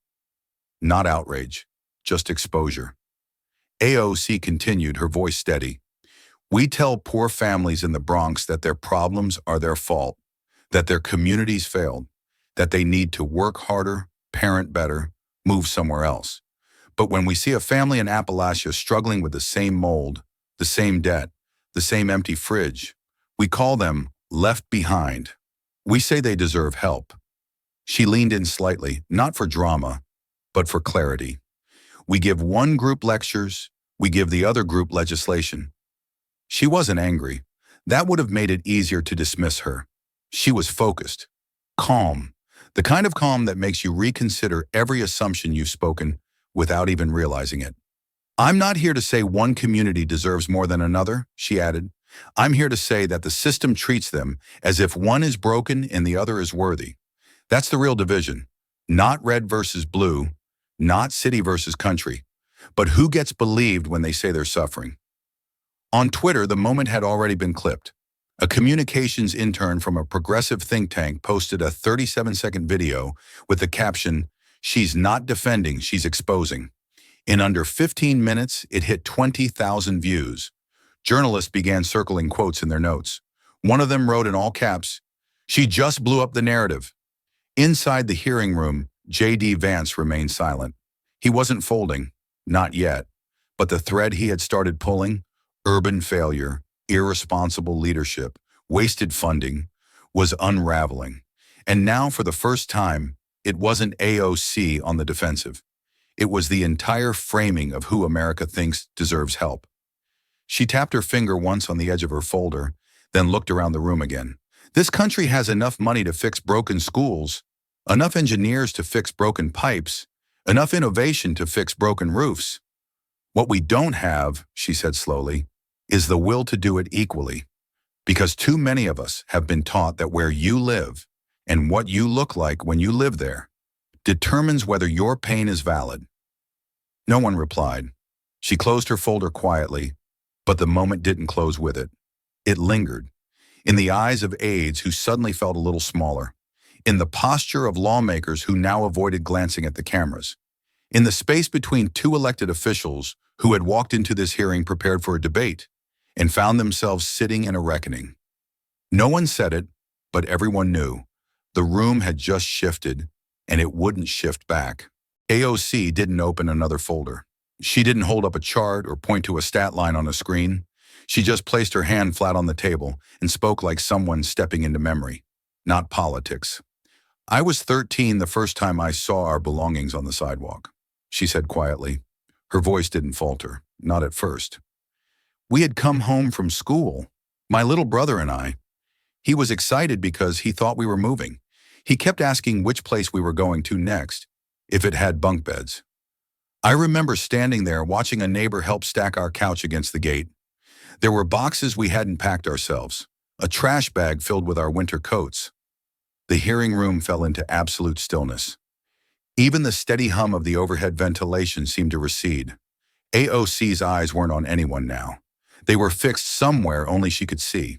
Not outrage, just exposure. AOC continued, her voice steady. We tell poor families in the Bronx that their problems are their fault, that their communities failed, that they need to work harder, parent better, move somewhere else. But when we see a family in Appalachia struggling with the same mold, the same debt, the same empty fridge, we call them left behind. We say they deserve help. She leaned in slightly, not for drama, but for clarity. We give one group lectures, we give the other group legislation. She wasn't angry. That would have made it easier to dismiss her. She was focused, calm, the kind of calm that makes you reconsider every assumption you've spoken without even realizing it. I'm not here to say one community deserves more than another, she added. I'm here to say that the system treats them as if one is broken and the other is worthy. That's the real division. Not red versus blue, not city versus country, but who gets believed when they say they're suffering. On Twitter, the moment had already been clipped. A communications intern from a progressive think tank posted a 37-second video with the caption, "She's not defending, she's exposing." In under 15 minutes, it hit 20,000 views. Journalists began circling quotes in their notes. One of them wrote in all caps, "She just blew up the narrative." Inside the hearing room, J.D. Vance remained silent. He wasn't folding, not yet, but the thread he had started pulling, urban failure, irresponsible leadership, wasted funding, was unraveling. And now, for the first time, it wasn't AOC on the defensive. It was the entire framing of who America thinks deserves help. She tapped her finger once on the edge of her folder, then looked around the room again. This country has enough money to fix broken schools, enough engineers to fix broken pipes, enough innovation to fix broken roofs. What we don't have, she said slowly, is the will to do it equally, because too many of us have been taught that where you live and what you look like when you live there determines whether your pain is valid. No one replied. She closed her folder quietly, but the moment didn't close with it. It lingered, in the eyes of aides who suddenly felt a little smaller, in the posture of lawmakers who now avoided glancing at the cameras, in the space between two elected officials who had walked into this hearing prepared for a debate and found themselves sitting in a reckoning. No one said it, but everyone knew. The room had just shifted, and it wouldn't shift back. AOC didn't open another folder. She didn't hold up a chart or point to a stat line on a screen. She just placed her hand flat on the table and spoke like someone stepping into memory, not politics. "I was 13 the first time I saw our belongings on the sidewalk," she said quietly. Her voice didn't falter, not at first. "We had come home from school, my little brother and I. He was excited because he thought we were moving. He kept asking which place we were going to next, if it had bunk beds. I remember standing there watching a neighbor help stack our couch against the gate. There were boxes we hadn't packed ourselves, a trash bag filled with our winter coats." The hearing room fell into absolute stillness. Even the steady hum of the overhead ventilation seemed to recede. AOC's eyes weren't on anyone now. They were fixed somewhere only she could see.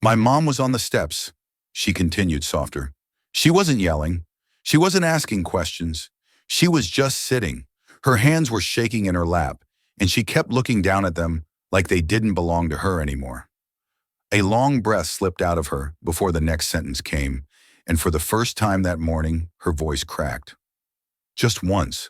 "My mom was on the steps," she continued softer. "She wasn't yelling. She wasn't asking questions. She was just sitting. Her hands were shaking in her lap, and she kept looking down at them like they didn't belong to her anymore." A long breath slipped out of her before the next sentence came, and for the first time that morning, her voice cracked. Just once,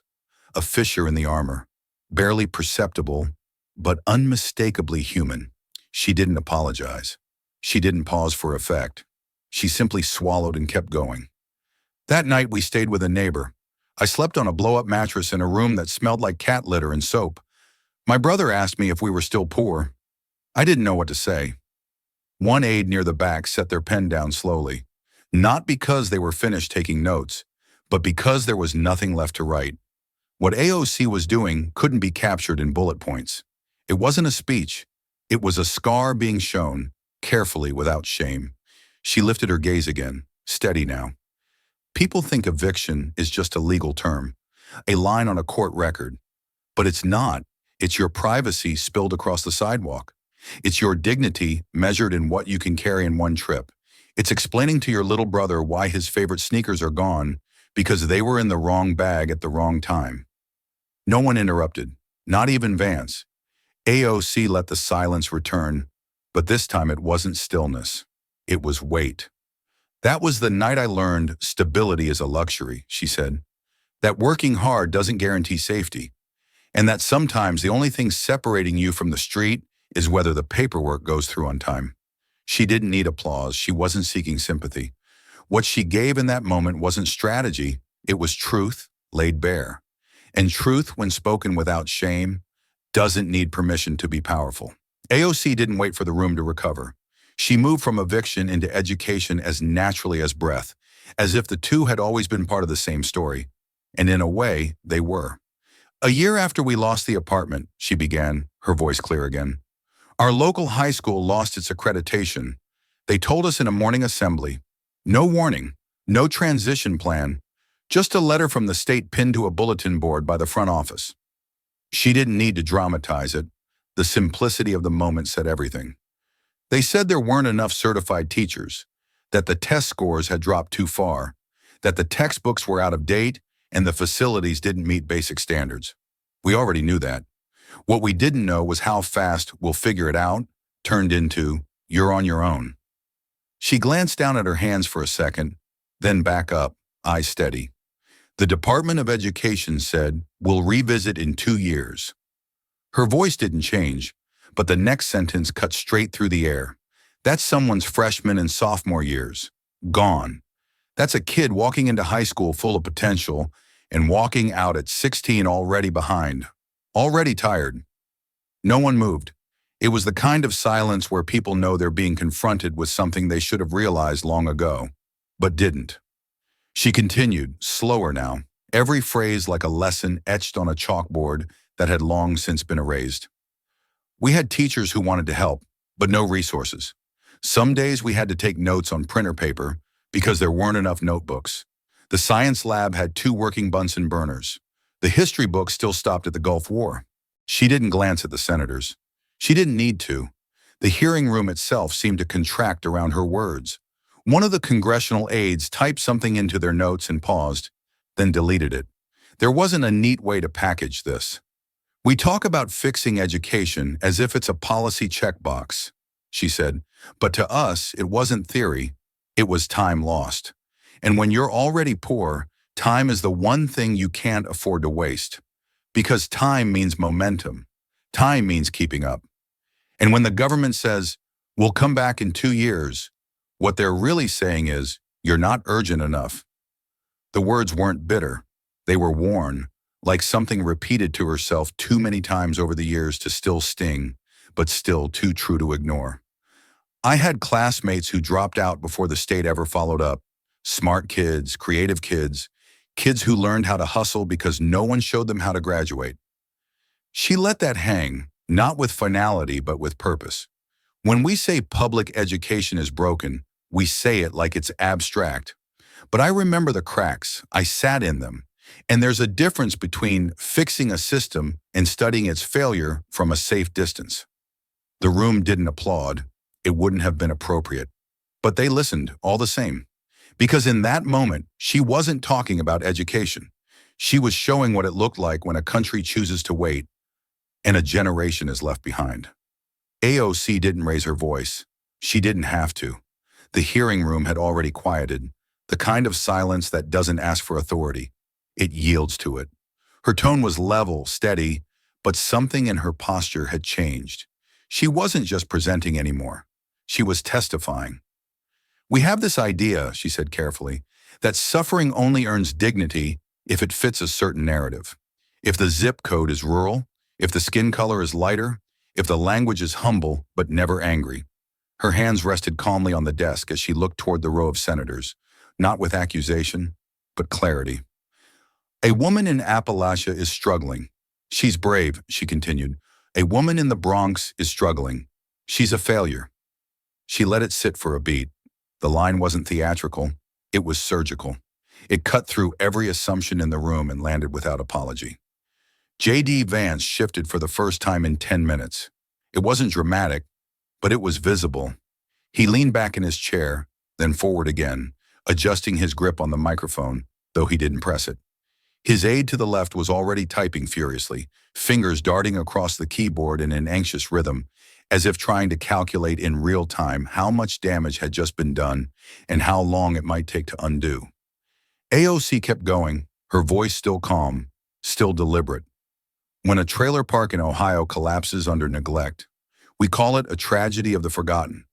a fissure in the armor, barely perceptible, but unmistakably human. She didn't apologize. She didn't pause for effect. She simply swallowed and kept going. "That night we stayed with a neighbor. I slept on a blow-up mattress in a room that smelled like cat litter and soap. My brother asked me if we were still poor. I didn't know what to say." One aide near the back set their pen down slowly, not because they were finished taking notes, but because there was nothing left to write. What AOC was doing couldn't be captured in bullet points. It wasn't a speech. It was a scar being shown, carefully, without shame. She lifted her gaze again, steady now. "People think eviction is just a legal term, a line on a court record. But it's not. It's your privacy spilled across the sidewalk. It's your dignity measured in what you can carry in one trip. It's explaining to your little brother why his favorite sneakers are gone because they were in the wrong bag at the wrong time." No one interrupted. Not even Vance. AOC let the silence return, but this time it wasn't stillness. It was weight. That was the night I learned stability is a luxury, she said. That working hard doesn't guarantee safety, and that sometimes the only thing separating you from the street is whether the paperwork goes through on time. She didn't need applause. She wasn't seeking sympathy. What she gave in that moment wasn't strategy. It was truth laid bare. And truth, when spoken without shame, doesn't need permission to be powerful. AOC didn't wait for the room to recover. She moved from eviction into education as naturally as breath, as if the two had always been part of the same story. And in a way, they were. A year after we lost the apartment, she began, her voice clear again. Our local high school lost its accreditation. They told us in a morning assembly. No warning, no transition plan, just a letter from the state pinned to a bulletin board by the front office. She didn't need to dramatize it. The simplicity of the moment said everything. They said there weren't enough certified teachers, that the test scores had dropped too far, that the textbooks were out of date, and the facilities didn't meet basic standards. We already knew that. What we didn't know was how fast "we'll figure it out" turned into "you're on your own." She glanced down at her hands for a second, then back up, eyes steady. The Department of Education said, "We'll revisit in 2 years." Her voice didn't change, but the next sentence cut straight through the air. That's someone's freshman and sophomore years. Gone. That's a kid walking into high school full of potential and walking out at 16 already behind, already tired. No one moved. It was the kind of silence where people know they're being confronted with something they should have realized long ago, but didn't. She continued, slower now, every phrase like a lesson etched on a chalkboard that had long since been erased. We had teachers who wanted to help, but no resources. Some days we had to take notes on printer paper because there weren't enough notebooks. The science lab had 2 working Bunsen burners. The history book still stopped at the Gulf War. She didn't glance at the senators. She didn't need to. The hearing room itself seemed to contract around her words. One of the congressional aides typed something into their notes and paused, then deleted it. There wasn't a neat way to package this. We talk about fixing education as if it's a policy checkbox, she said, but to us, it wasn't theory, it was time lost. And when you're already poor, time is the one thing you can't afford to waste. Because time means momentum. Time means keeping up. And when the government says, "We'll come back in 2 years," what they're really saying is, "You're not urgent enough." The words weren't bitter. They were worn, like something repeated to herself too many times over the years to still sting, but still too true to ignore. I had classmates who dropped out before the state ever followed up. Smart kids, creative kids, kids who learned how to hustle because no one showed them how to graduate. She let that hang, not with finality, but with purpose. When we say public education is broken, we say it like it's abstract. But I remember the cracks. I sat in them. And there's a difference between fixing a system and studying its failure from a safe distance. The room didn't applaud. It wouldn't have been appropriate. But they listened all the same. Because in that moment, she wasn't talking about education. She was showing what it looked like when a country chooses to wait and a generation is left behind. AOC didn't raise her voice. She didn't have to. The hearing room had already quieted, the kind of silence that doesn't ask for authority. It yields to it. Her tone was level, steady, but something in her posture had changed. She wasn't just presenting anymore. She was testifying. "We have this idea," she said carefully, "that suffering only earns dignity if it fits a certain narrative. If the zip code is rural, if the skin color is lighter, if the language is humble but never angry." Her hands rested calmly on the desk as she looked toward the row of senators, not with accusation, but clarity. "A woman in Appalachia is struggling. She's brave," she continued. "A woman in the Bronx is struggling. She's a failure." She let it sit for a beat. The line wasn't theatrical. It was surgical. It cut through every assumption in the room and landed without apology. J.D. Vance shifted for the first time in 10 minutes. It wasn't dramatic, but it was visible. He leaned back in his chair, then forward again, adjusting his grip on the microphone, though he didn't press it. His aide to the left was already typing furiously, fingers darting across the keyboard in an anxious rhythm, as if trying to calculate in real time how much damage had just been done and how long it might take to undo. AOC kept going, her voice still calm, still deliberate. When a trailer park in Ohio collapses under neglect, we call it a tragedy of the forgotten.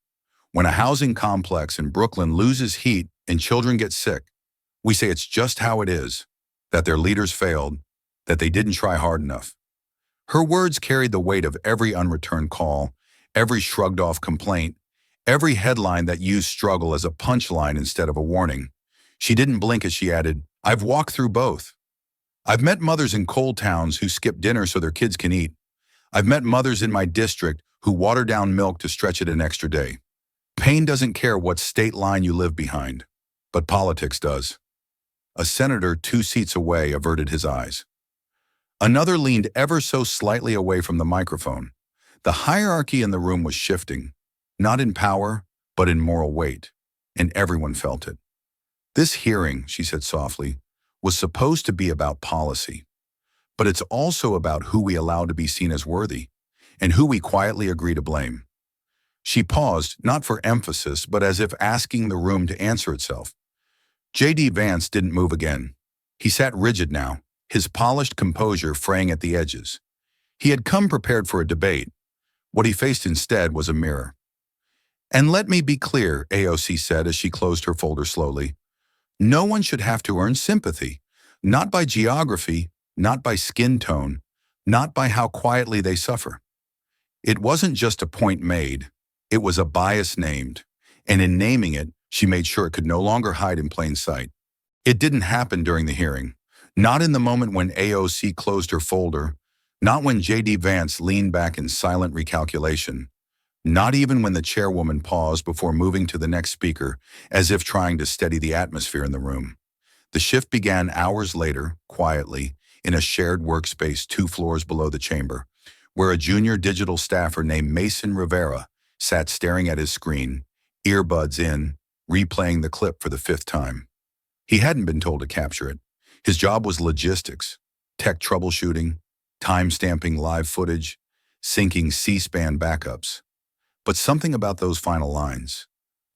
When a housing complex in Brooklyn loses heat and children get sick, we say it's just how it is, that their leaders failed, that they didn't try hard enough. Her words carried the weight of every unreturned call, every shrugged-off complaint, every headline that used struggle as a punchline instead of a warning. She didn't blink as she added, "I've walked through both. I've met mothers in coal towns who skip dinner so their kids can eat. I've met mothers in my district who water down milk to stretch it an extra day. Pain doesn't care what state line you live behind, but politics does." A senator 2 seats away averted his eyes. Another leaned ever so slightly away from the microphone. The hierarchy in the room was shifting, not in power, but in moral weight, and everyone felt it. "This hearing," she said softly, "was supposed to be about policy, but it's also about who we allow to be seen as worthy, and who we quietly agree to blame." She paused, not for emphasis, but as if asking the room to answer itself. J.D. Vance didn't move again. He sat rigid now, his polished composure fraying at the edges. He had come prepared for a debate. What he faced instead was a mirror. "And let me be clear," AOC said as she closed her folder slowly. "No one should have to earn sympathy, not by geography, not by skin tone, not by how quietly they suffer." It wasn't just a point made, it was a bias named, and in naming it, she made sure it could no longer hide in plain sight. It didn't happen during the hearing, not in the moment when AOC closed her folder, not when J.D. Vance leaned back in silent recalculation, not even when the chairwoman paused before moving to the next speaker, as if trying to steady the atmosphere in the room. The shift began hours later, quietly, in a shared workspace 2 floors below the chamber, where a junior digital staffer named Mason Rivera sat staring at his screen, earbuds in, replaying the clip for the 5th time. He hadn't been told to capture it. His job was logistics, tech troubleshooting, time-stamping live footage, syncing C-SPAN backups. But something about those final lines,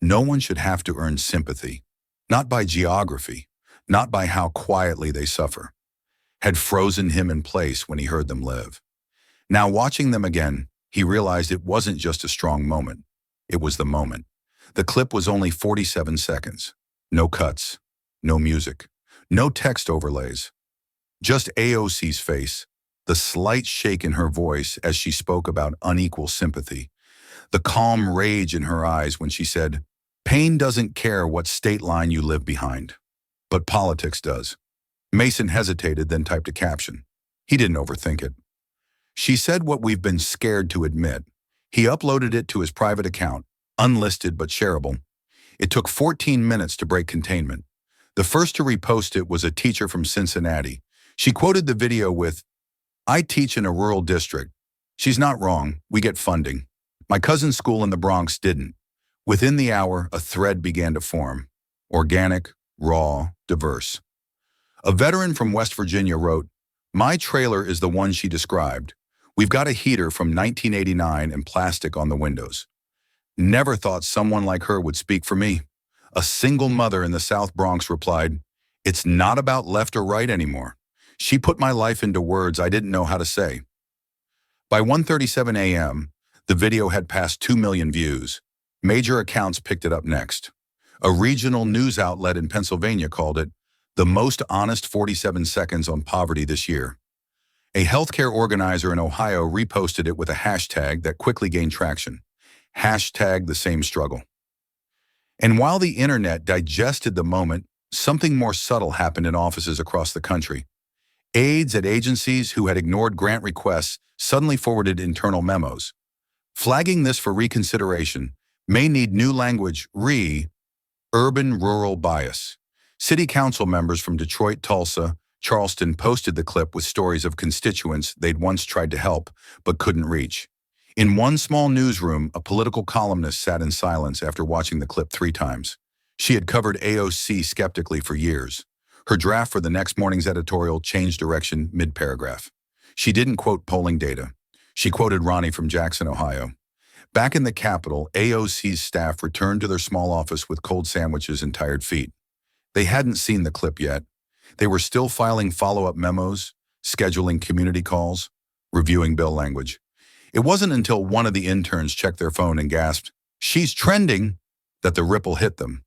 "No one should have to earn sympathy, not by geography, not by how quietly they suffer," had frozen him in place when he heard them live. Now watching them again, he realized it wasn't just a strong moment. It was the moment. The clip was only 47 seconds. No cuts, no music, no text overlays. Just AOC's face, the slight shake in her voice as she spoke about unequal sympathy, the calm rage in her eyes when she said, "Pain doesn't care what state line you live behind, but politics does." Mason hesitated, then typed a caption. He didn't overthink it. "She said what we've been scared to admit." He uploaded it to his private account, unlisted but shareable. It took 14 minutes to break containment. The first to repost it was a teacher from Cincinnati. She quoted the video with, "I teach in a rural district. She's not wrong, we get funding. My cousin's school in the Bronx didn't." Within the hour, a thread began to form. Organic, raw, diverse. A veteran from West Virginia wrote, "My trailer is the one she described. We've got a heater from 1989 and plastic on the windows. Never thought someone like her would speak for me." A single mother in the South Bronx replied, "It's not about left or right anymore. She put my life into words I didn't know how to say." By 1:37 a.m., the video had passed 2 million views. Major accounts picked it up next. A regional news outlet in Pennsylvania called it the most honest 47 seconds on poverty this year. A healthcare organizer in Ohio reposted it with a hashtag that quickly gained traction. Hashtag the same struggle. And while the internet digested the moment, something more subtle happened in offices across the country. Aides at agencies who had ignored grant requests suddenly forwarded internal memos, flagging this for reconsideration, may need new language, urban-rural bias. City council members from Detroit, Tulsa, Charleston posted the clip with stories of constituents they'd once tried to help but couldn't reach. In one small newsroom, a political columnist sat in silence after watching the clip 3 times. She had covered AOC skeptically for years. Her draft for the next morning's editorial changed direction mid-paragraph. She didn't quote polling data. She quoted Ronnie from Jackson, Ohio. Back in the Capitol, AOC's staff returned to their small office with cold sandwiches and tired feet. They hadn't seen the clip yet. They were still filing follow-up memos, scheduling community calls, reviewing bill language. It wasn't until one of the interns checked their phone and gasped, "She's trending," that the ripple hit them.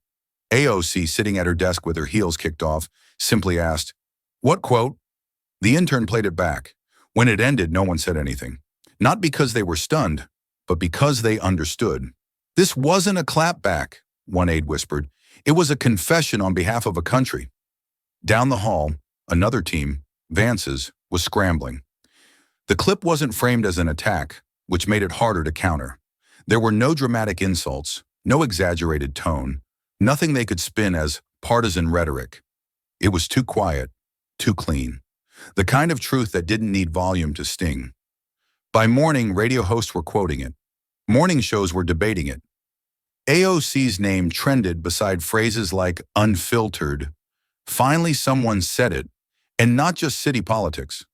AOC, sitting at her desk with her heels kicked off, simply asked, "What quote?" The intern played it back. When it ended, no one said anything. Not because they were stunned, but because they understood. "This wasn't a clapback," one aide whispered. "It was a confession on behalf of a country." Down the hall, another team, VANCE's, was scrambling. The clip wasn't framed as an attack, which made it harder to counter. There were no dramatic insults, no exaggerated tone, nothing they could spin as partisan rhetoric. It was too quiet, too clean. The kind of truth that didn't need volume to sting. By morning, radio hosts were quoting it. Morning shows were debating it. AOC's name trended beside phrases like unfiltered. Finally, someone said it, and not just city politics.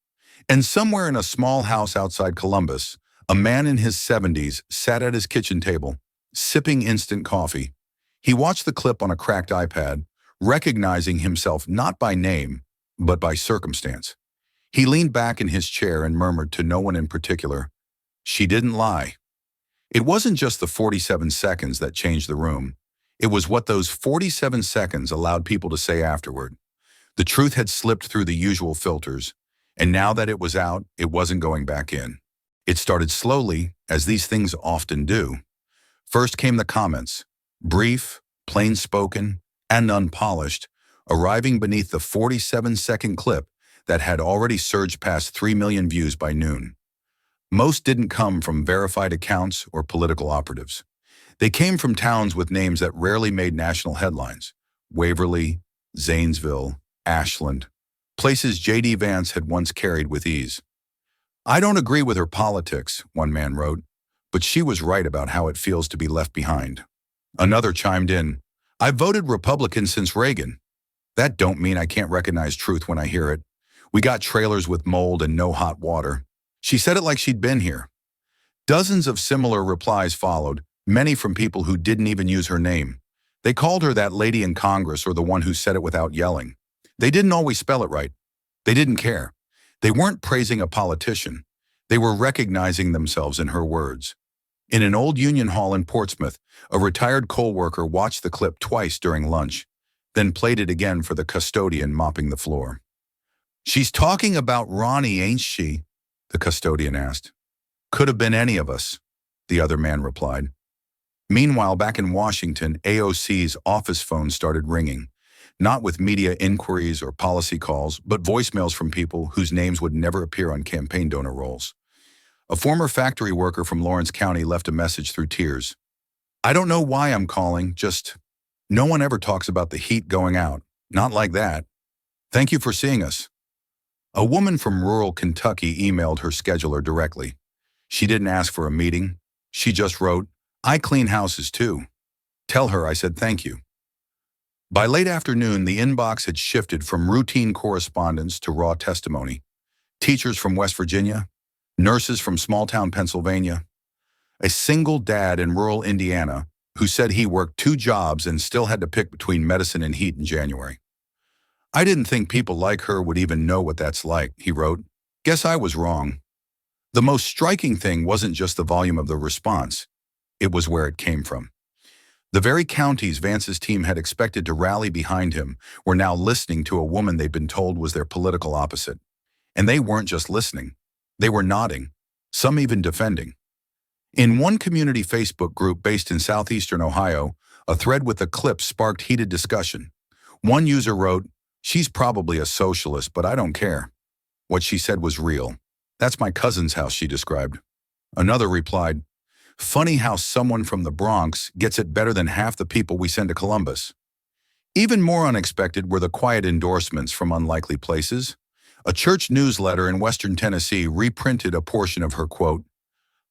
And somewhere in a small house outside Columbus, a man in his 70s sat at his kitchen table, sipping instant coffee. He watched the clip on a cracked iPad, recognizing himself not by name, but by circumstance. He leaned back in his chair and murmured to no one in particular, "She didn't lie." It wasn't just the 47 seconds that changed the room. It was what those 47 seconds allowed people to say afterward. The truth had slipped through the usual filters, and now that it was out, it wasn't going back in. It started slowly, as these things often do. First came the comments, brief, plain-spoken, and unpolished, arriving beneath the 47-second clip that had already surged past 3 million views by noon. Most didn't come from verified accounts or political operatives. They came from towns with names that rarely made national headlines: Waverly, Zanesville, Ashland, places J.D. Vance had once carried with ease. "I don't agree with her politics," one man wrote, "but she was right about how it feels to be left behind." Another chimed in, "I voted Republican since Reagan. That don't mean I can't recognize truth when I hear it. We got trailers with mold and no hot water. She said it like she'd been here." Dozens of similar replies followed, many from people who didn't even use her name. They called her that lady in Congress or the one who said it without yelling. They didn't always spell it right. They didn't care. They weren't praising a politician. They were recognizing themselves in her words. In an old union hall in Portsmouth, a retired coal worker watched the clip twice during lunch, then played it again for the custodian mopping the floor. "She's talking about Ronnie, ain't she?" the custodian asked. "Could have been any of us," the other man replied. Meanwhile, back in Washington, AOC's office phone started ringing, not with media inquiries or policy calls, but voicemails from people whose names would never appear on campaign donor rolls. A former factory worker from Lawrence County left a message through tears. "I don't know why I'm calling, just no one ever talks about the heat going out. Not like that. Thank you for seeing us." A woman from rural Kentucky emailed her scheduler directly. She didn't ask for a meeting. She just wrote, "I clean houses too. Tell her I said thank you." By late afternoon, the inbox had shifted from routine correspondence to raw testimony. Teachers from West Virginia, nurses from small-town Pennsylvania, a single dad in rural Indiana who said he worked 2 jobs and still had to pick between medicine and heat in January. "I didn't think people like her would even know what that's like," he wrote. "Guess I was wrong." The most striking thing wasn't just the volume of the response. It was where it came from. The very counties Vance's team had expected to rally behind him were now listening to a woman they'd been told was their political opposite. And they weren't just listening. They were nodding, some even defending. In one community Facebook group based in southeastern Ohio, a thread with a clip sparked heated discussion. One user wrote, "She's probably a socialist, but I don't care. What she said was real. That's my cousin's house," she described. Another replied, "Funny how someone from the Bronx gets it better than half the people we send to Columbus." Even more unexpected were the quiet endorsements from unlikely places. A church newsletter in Western Tennessee reprinted a portion of her quote,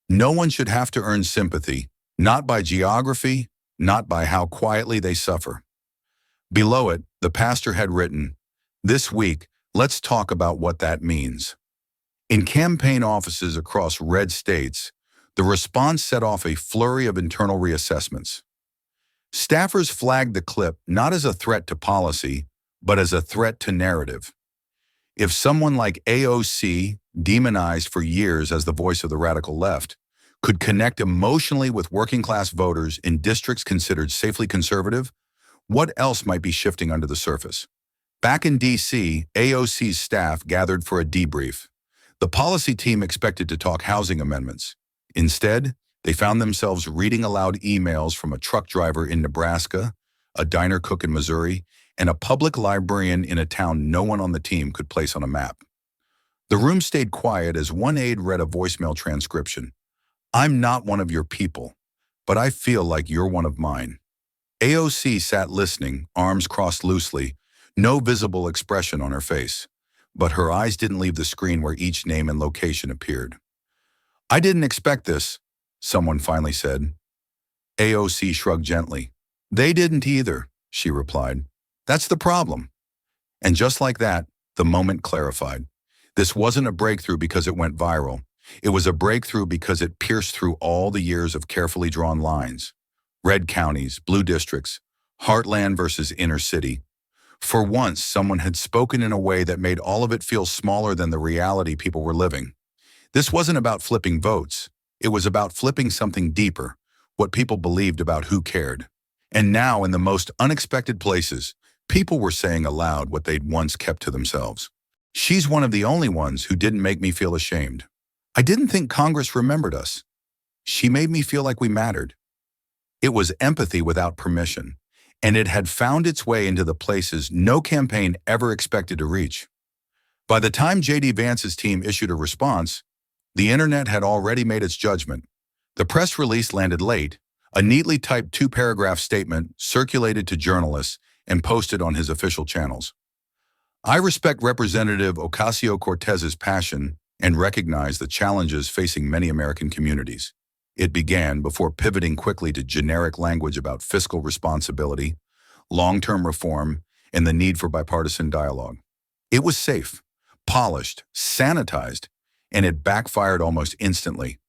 "No one should have to earn sympathy, not by geography, not by how quietly they suffer." Below it, the pastor had written, This week, let's talk about what that means. In campaign offices across red states, the response set off a flurry of internal reassessments. Staffers flagged the clip not as a threat to policy, but as a threat to narrative. If someone like AOC, demonized for years as the voice of the radical left, could connect emotionally with working-class voters in districts considered safely conservative, what else might be shifting under the surface? Back in D.C., AOC's staff gathered for a debrief. The policy team expected to talk housing amendments. Instead, they found themselves reading aloud emails from a truck driver in Nebraska, a diner cook in Missouri, and a public librarian in a town no one on the team could place on a map. The room stayed quiet as one aide read a voicemail transcription. "I'm not one of your people, but I feel like you're one of mine." AOC sat listening, arms crossed loosely, no visible expression on her face, but her eyes didn't leave the screen where each name and location appeared. "I didn't expect this," someone finally said. AOC shrugged gently. "They didn't either," she replied. "That's the problem." And just like that, the moment clarified. This wasn't a breakthrough because it went viral. It was a breakthrough because it pierced through all the years of carefully drawn lines. Red counties, blue districts, heartland versus inner city. For once, someone had spoken in a way that made all of it feel smaller than the reality people were living. This wasn't about flipping votes. It was about flipping something deeper, what people believed about who cared. And now, in the most unexpected places, people were saying aloud what they'd once kept to themselves. "She's one of the only ones who didn't make me feel ashamed. I didn't think Congress remembered us. She made me feel like we mattered." It was empathy without permission, and it had found its way into the places no campaign ever expected to reach. By the time J.D. Vance's team issued a response, the internet had already made its judgment. The press release landed late, a neatly typed two-paragraph statement circulated to journalists and posted on his official channels. "I respect Representative Ocasio-Cortez's passion and recognize the challenges facing many American communities," it began before pivoting quickly to generic language about fiscal responsibility, long-term reform, and the need for bipartisan dialogue. It was safe, polished, sanitized, and it backfired almost instantly.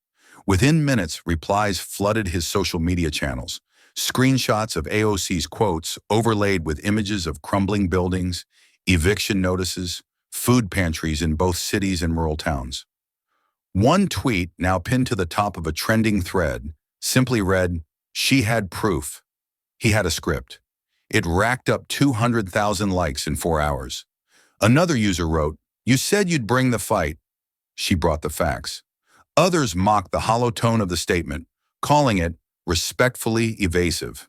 Within minutes, replies flooded his social media channels, screenshots of AOC's quotes overlaid with images of crumbling buildings, eviction notices, food pantries in both cities and rural towns. One tweet, now pinned to the top of a trending thread, simply read, "She had proof. He had a script." It racked up 200,000 likes in 4 hours. Another user wrote, "You said you'd bring the fight." She brought the facts. Others mocked the hollow tone of the statement, calling it respectfully evasive.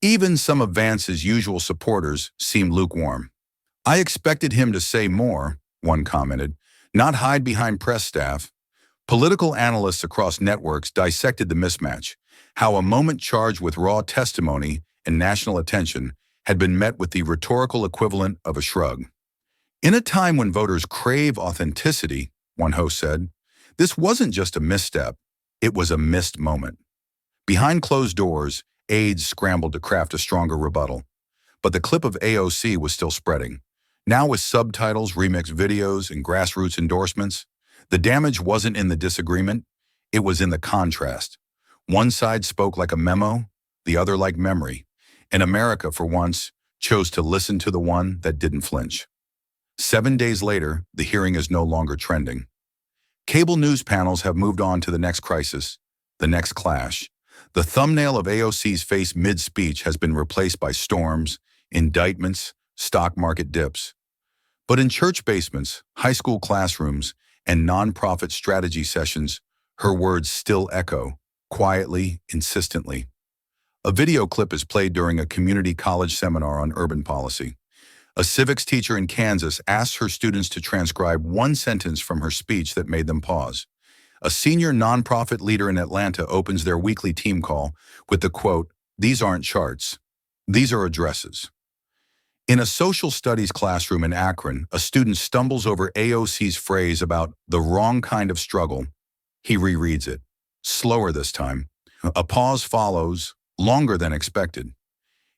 Even some of Vance's usual supporters seemed lukewarm. "I expected him to say more," one commented, "not hide behind press staff." Political analysts across networks dissected the mismatch, how a moment charged with raw testimony and national attention had been met with the rhetorical equivalent of a shrug. "In a time when voters crave authenticity," one host said, "this wasn't just a misstep, it was a missed moment." Behind closed doors, aides scrambled to craft a stronger rebuttal. But the clip of AOC was still spreading. Now with subtitles, remixed videos, and grassroots endorsements, the damage wasn't in the disagreement, it was in the contrast. One side spoke like a memo, the other like memory, and America, for once, chose to listen to the one that didn't flinch. 7 days later, the hearing is no longer trending. Cable news panels have moved on to the next crisis, the next clash. The thumbnail of AOC's face mid-speech has been replaced by storms, indictments, stock market dips. But in church basements, high school classrooms, and nonprofit strategy sessions, her words still echo, quietly, insistently. A video clip is played during a community college seminar on urban policy. A civics teacher in Kansas asks her students to transcribe one sentence from her speech that made them pause. A senior nonprofit leader in Atlanta opens their weekly team call with the quote, "These aren't charts. These are addresses." In a social studies classroom in Akron, a student stumbles over AOC's phrase about the wrong kind of struggle. He rereads it, slower this time. A pause follows, longer than expected.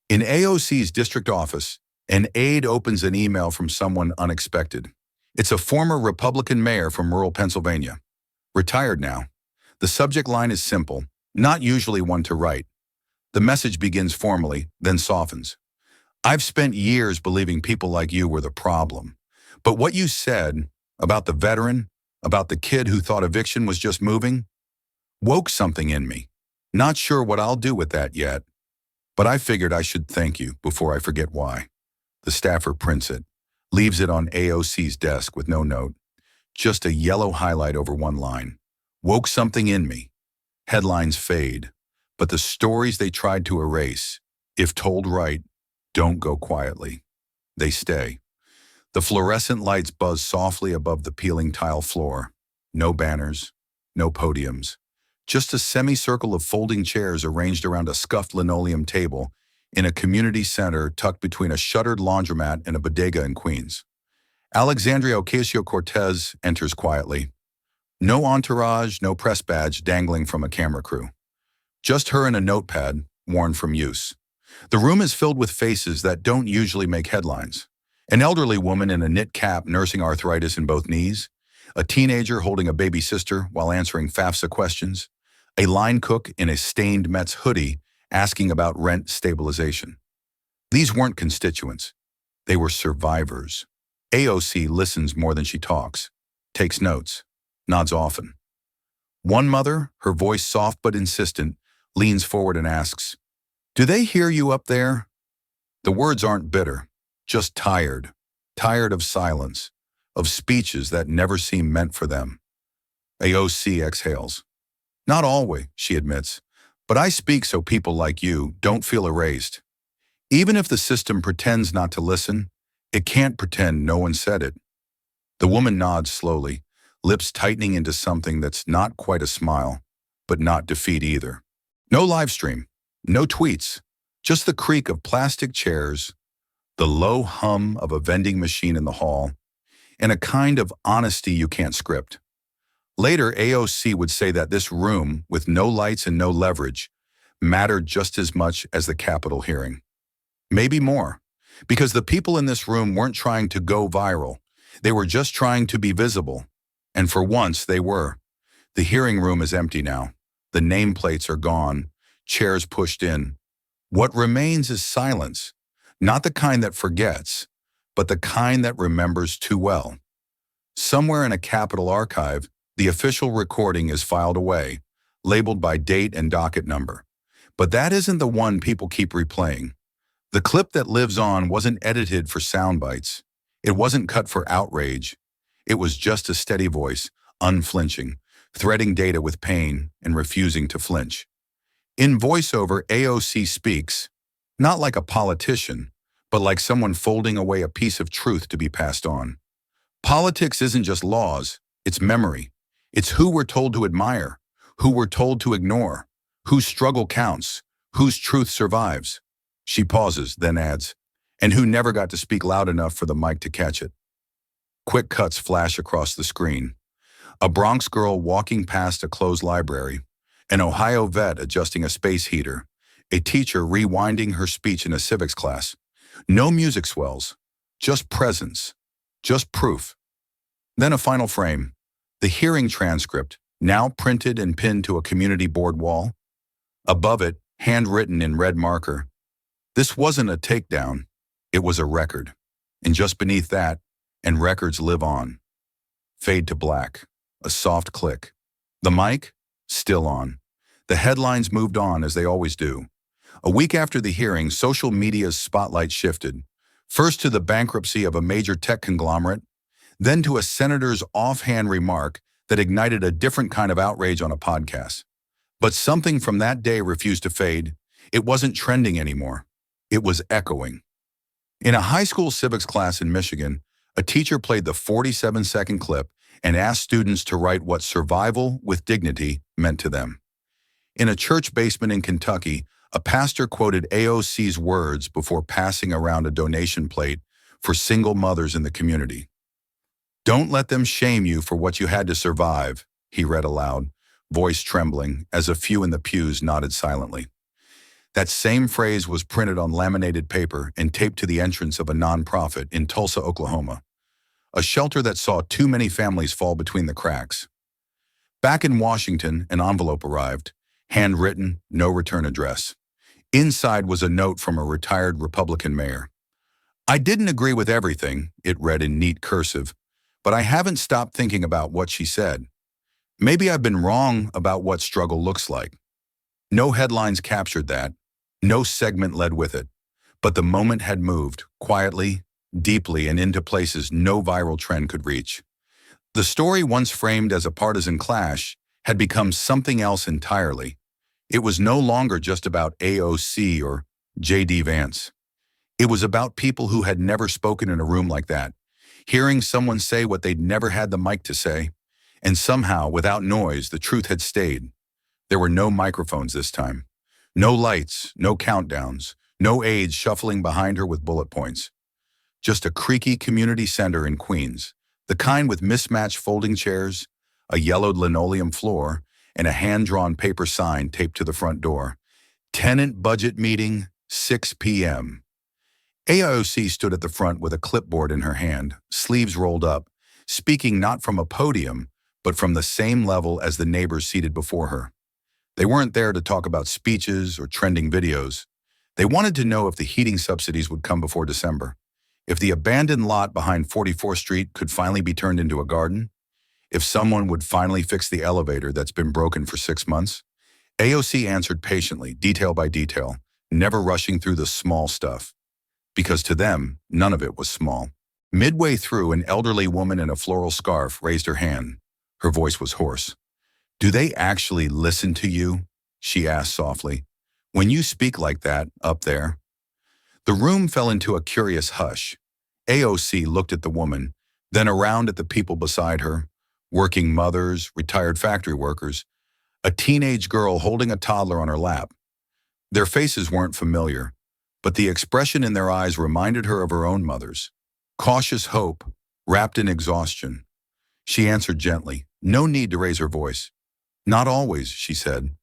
In AOC's district office, An aide opens an email from someone unexpected. It's a former Republican mayor from rural Pennsylvania. Retired now. The subject line is simple, not usually one to write. The message begins formally, then softens. I've spent years believing people like you were the problem. But what you said about the veteran, about the kid who thought eviction was just moving, woke something in me. Not sure what I'll do with that yet, but I figured I should thank you before I forget why. The staffer prints it, leaves it on AOC's desk with no note, just a yellow highlight over one line. Woke something in me. Headlines fade, but the stories they tried to erase, if told right, don't go quietly. They stay. The fluorescent lights buzz softly above the peeling tile floor. No banners, no podiums. Just a semicircle of folding chairs arranged around a scuffed linoleum table in a community center tucked between a shuttered laundromat and a bodega in Queens. Alexandria Ocasio-Cortez enters quietly. No entourage, no press badge dangling from a camera crew. Just her and a notepad, worn from use. The room is filled with faces that don't usually make headlines. An elderly woman in a knit cap nursing arthritis in both knees. A teenager holding a baby sister while answering FAFSA questions. A line cook in a stained Mets hoodie asking about rent stabilization. These weren't constituents. They were survivors. AOC listens more than she talks, takes notes, nods often. One mother, her voice soft but insistent, leans forward and asks, "Do they hear you up there?" The words aren't bitter, just tired. Tired of silence, of speeches that never seem meant for them. AOC exhales. "Not always," she admits, "but I speak so people like you don't feel erased. Even if the system pretends not to listen, it can't pretend no one said it." The woman nods slowly, lips tightening into something that's not quite a smile, but not defeat either. No live stream, no tweets, just the creak of plastic chairs, the low hum of a vending machine in the hall, and a kind of honesty you can't script. Later, AOC would say that this room, with no lights and no leverage, mattered just as much as the Capitol hearing. Maybe more, because the people in this room weren't trying to go viral. They were just trying to be visible. And for once, they were. The hearing room is empty now. The nameplates are gone, chairs pushed in. What remains is silence, not the kind that forgets, but the kind that remembers too well. Somewhere in a Capitol archive, the official recording is filed away, labeled by date and docket number. But that isn't the one people keep replaying. The clip that lives on wasn't edited for sound bites. It wasn't cut for outrage. It was just a steady voice, unflinching, threading data with pain and refusing to flinch. In voiceover, AOC speaks, not like a politician, but like someone folding away a piece of truth to be passed on. Politics isn't just laws, it's memory. It's who we're told to admire, who we're told to ignore, whose struggle counts, whose truth survives. She pauses, then adds, and who never got to speak loud enough for the mic to catch it. Quick cuts flash across the screen. A Bronx girl walking past a closed library, an Ohio vet adjusting a space heater, a teacher rewinding her speech in a civics class. No music swells, just presence, just proof. Then a final frame, the hearing transcript, now printed and pinned to a community board wall. Above it, handwritten in red marker, this wasn't a takedown, it was a record. And just beneath that, and records live on. Fade to black, a soft click. The mic, still on. The headlines moved on as they always do. A week after the hearing, social media's spotlight shifted. First to the bankruptcy of a major tech conglomerate, then to a senator's offhand remark that ignited a different kind of outrage on a podcast. But something from that day refused to fade. It wasn't trending anymore. It was echoing. In a high school civics class in Michigan, a teacher played the 47-second clip and asked students to write what survival with dignity meant to them. In a church basement in Kentucky, a pastor quoted AOC's words before passing around a donation plate for single mothers in the community. "Don't let them shame you for what you had to survive," he read aloud, voice trembling, as a few in the pews nodded silently. That same phrase was printed on laminated paper and taped to the entrance of a nonprofit in Tulsa, Oklahoma, a shelter that saw too many families fall between the cracks. Back in Washington, an envelope arrived, handwritten, no return address. Inside was a note from a retired Republican mayor. "I didn't agree with everything," it read in neat cursive, "but I haven't stopped thinking about what she said. Maybe I've been wrong about what struggle looks like." No headlines captured that. No segment led with it. But the moment had moved, quietly, deeply, and into places no viral trend could reach. The story, once framed as a partisan clash, had become something else entirely. It was no longer just about AOC or J.D. Vance. It was about people who had never spoken in a room like that, hearing someone say what they'd never had the mic to say, and somehow, without noise, the truth had stayed. There were no microphones this time. No lights, no countdowns, no aides shuffling behind her with bullet points. Just a creaky community center in Queens, the kind with mismatched folding chairs, a yellowed linoleum floor, and a hand-drawn paper sign taped to the front door. Tenant budget meeting, 6 p.m. AOC stood at the front with a clipboard in her hand, sleeves rolled up, speaking not from a podium, but from the same level as the neighbors seated before her. They weren't there to talk about speeches or trending videos. They wanted to know if the heating subsidies would come before December, if the abandoned lot behind 44th Street could finally be turned into a garden, if someone would finally fix the elevator that's been broken for 6 months. AOC answered patiently, detail by detail, never rushing through the small stuff. Because to them, none of it was small. Midway through, an elderly woman in a floral scarf raised her hand. Her voice was hoarse. "Do they actually listen to you?" she asked softly. "When you speak like that, up there?" The room fell into a curious hush. AOC looked at the woman, then around at the people beside her, working mothers, retired factory workers, a teenage girl holding a toddler on her lap. Their faces weren't familiar, but the expression in their eyes reminded her of her own mother's. Cautious hope, wrapped in exhaustion. She answered gently, no need to raise her voice. "Not always," she said,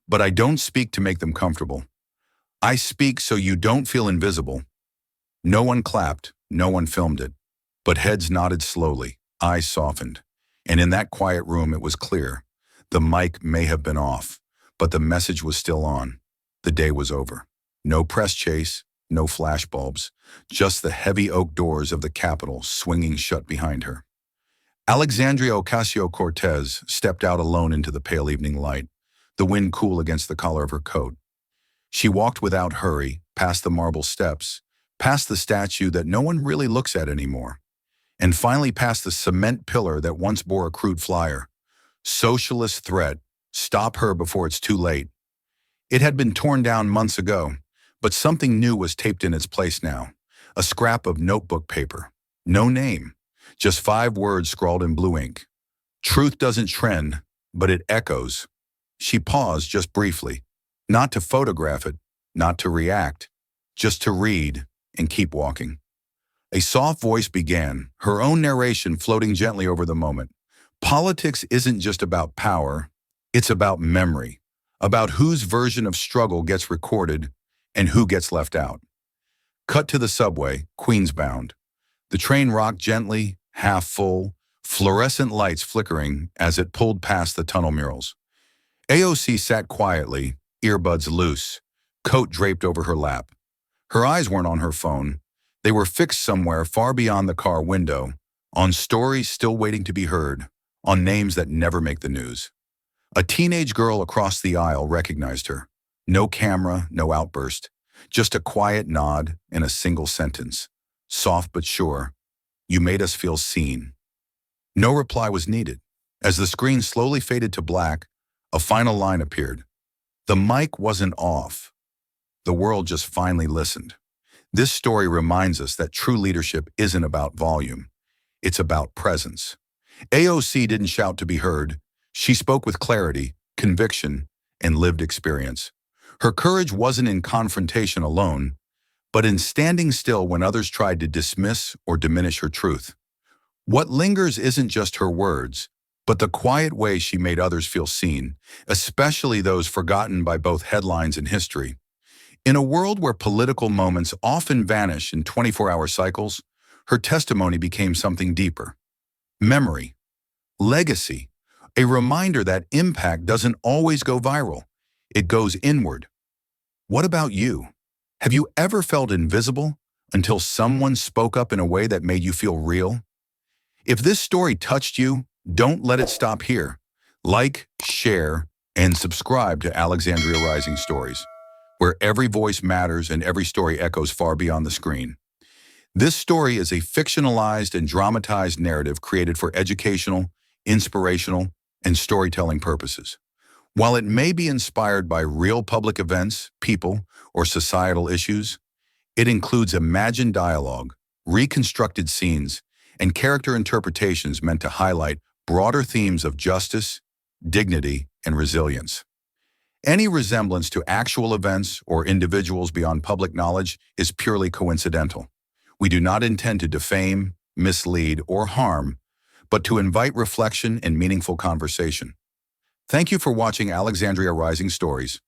"but I don't speak to make them comfortable. I speak so you don't feel invisible." No one clapped, no one filmed it, but heads nodded slowly, eyes softened. And in that quiet room it was clear. The mic may have been off, but the message was still on. The day was over. No press chase, no flashbulbs, just the heavy oak doors of the Capitol swinging shut behind her. Alexandria Ocasio-Cortez stepped out alone into the pale evening light, the wind cool against the collar of her coat. She walked without hurry, past the marble steps, past the statue that no one really looks at anymore, and finally past the cement pillar that once bore a crude flyer. "Socialist threat, stop her before it's too late." It had been torn down months ago, but something new was taped in its place now, a scrap of notebook paper. No name. Just 5 words scrawled in blue ink. "Truth doesn't trend, but it echoes." She paused just briefly, not to photograph it, not to react, just to read and keep walking. A soft voice began, her own narration floating gently over the moment. Politics isn't just about power, it's about memory, about whose version of struggle gets recorded and who gets left out. Cut to the subway, Queens-bound. The train rocked gently, half full, fluorescent lights flickering as it pulled past the tunnel murals. AOC sat quietly, earbuds loose, coat draped over her lap. Her eyes weren't on her phone. They were fixed somewhere far beyond the car window, on stories still waiting to be heard, on names that never make the news. A teenage girl across the aisle recognized her. No camera, no outburst, just a quiet nod and a single sentence. Soft but sure. "You made us feel seen." No reply was needed. As the screen slowly faded to black, a final line appeared. The mic wasn't off. The world just finally listened. This story reminds us that true leadership isn't about volume. It's about presence. AOC didn't shout to be heard. She spoke with clarity, conviction, and lived experience. Her courage wasn't in confrontation alone, but in standing still when others tried to dismiss or diminish her truth. What lingers isn't just her words, but the quiet way she made others feel seen, especially those forgotten by both headlines and history. In a world where political moments often vanish in 24-hour cycles, her testimony became something deeper. Memory, legacy, a reminder that impact doesn't always go viral. It goes inward. What about you? Have you ever felt invisible until someone spoke up in a way that made you feel real? If this story touched you, don't let it stop here. Like, share, and subscribe to Alexandria Rising Stories, where every voice matters and every story echoes far beyond the screen. This story is a fictionalized and dramatized narrative created for educational, inspirational, and storytelling purposes. While it may be inspired by real public events, people, or societal issues, it includes imagined dialogue, reconstructed scenes, and character interpretations meant to highlight broader themes of justice, dignity, and resilience. Any resemblance to actual events or individuals beyond public knowledge is purely coincidental. We do not intend to defame, mislead, or harm, but to invite reflection and meaningful conversation. Thank you for watching Alexandria Rising Stories.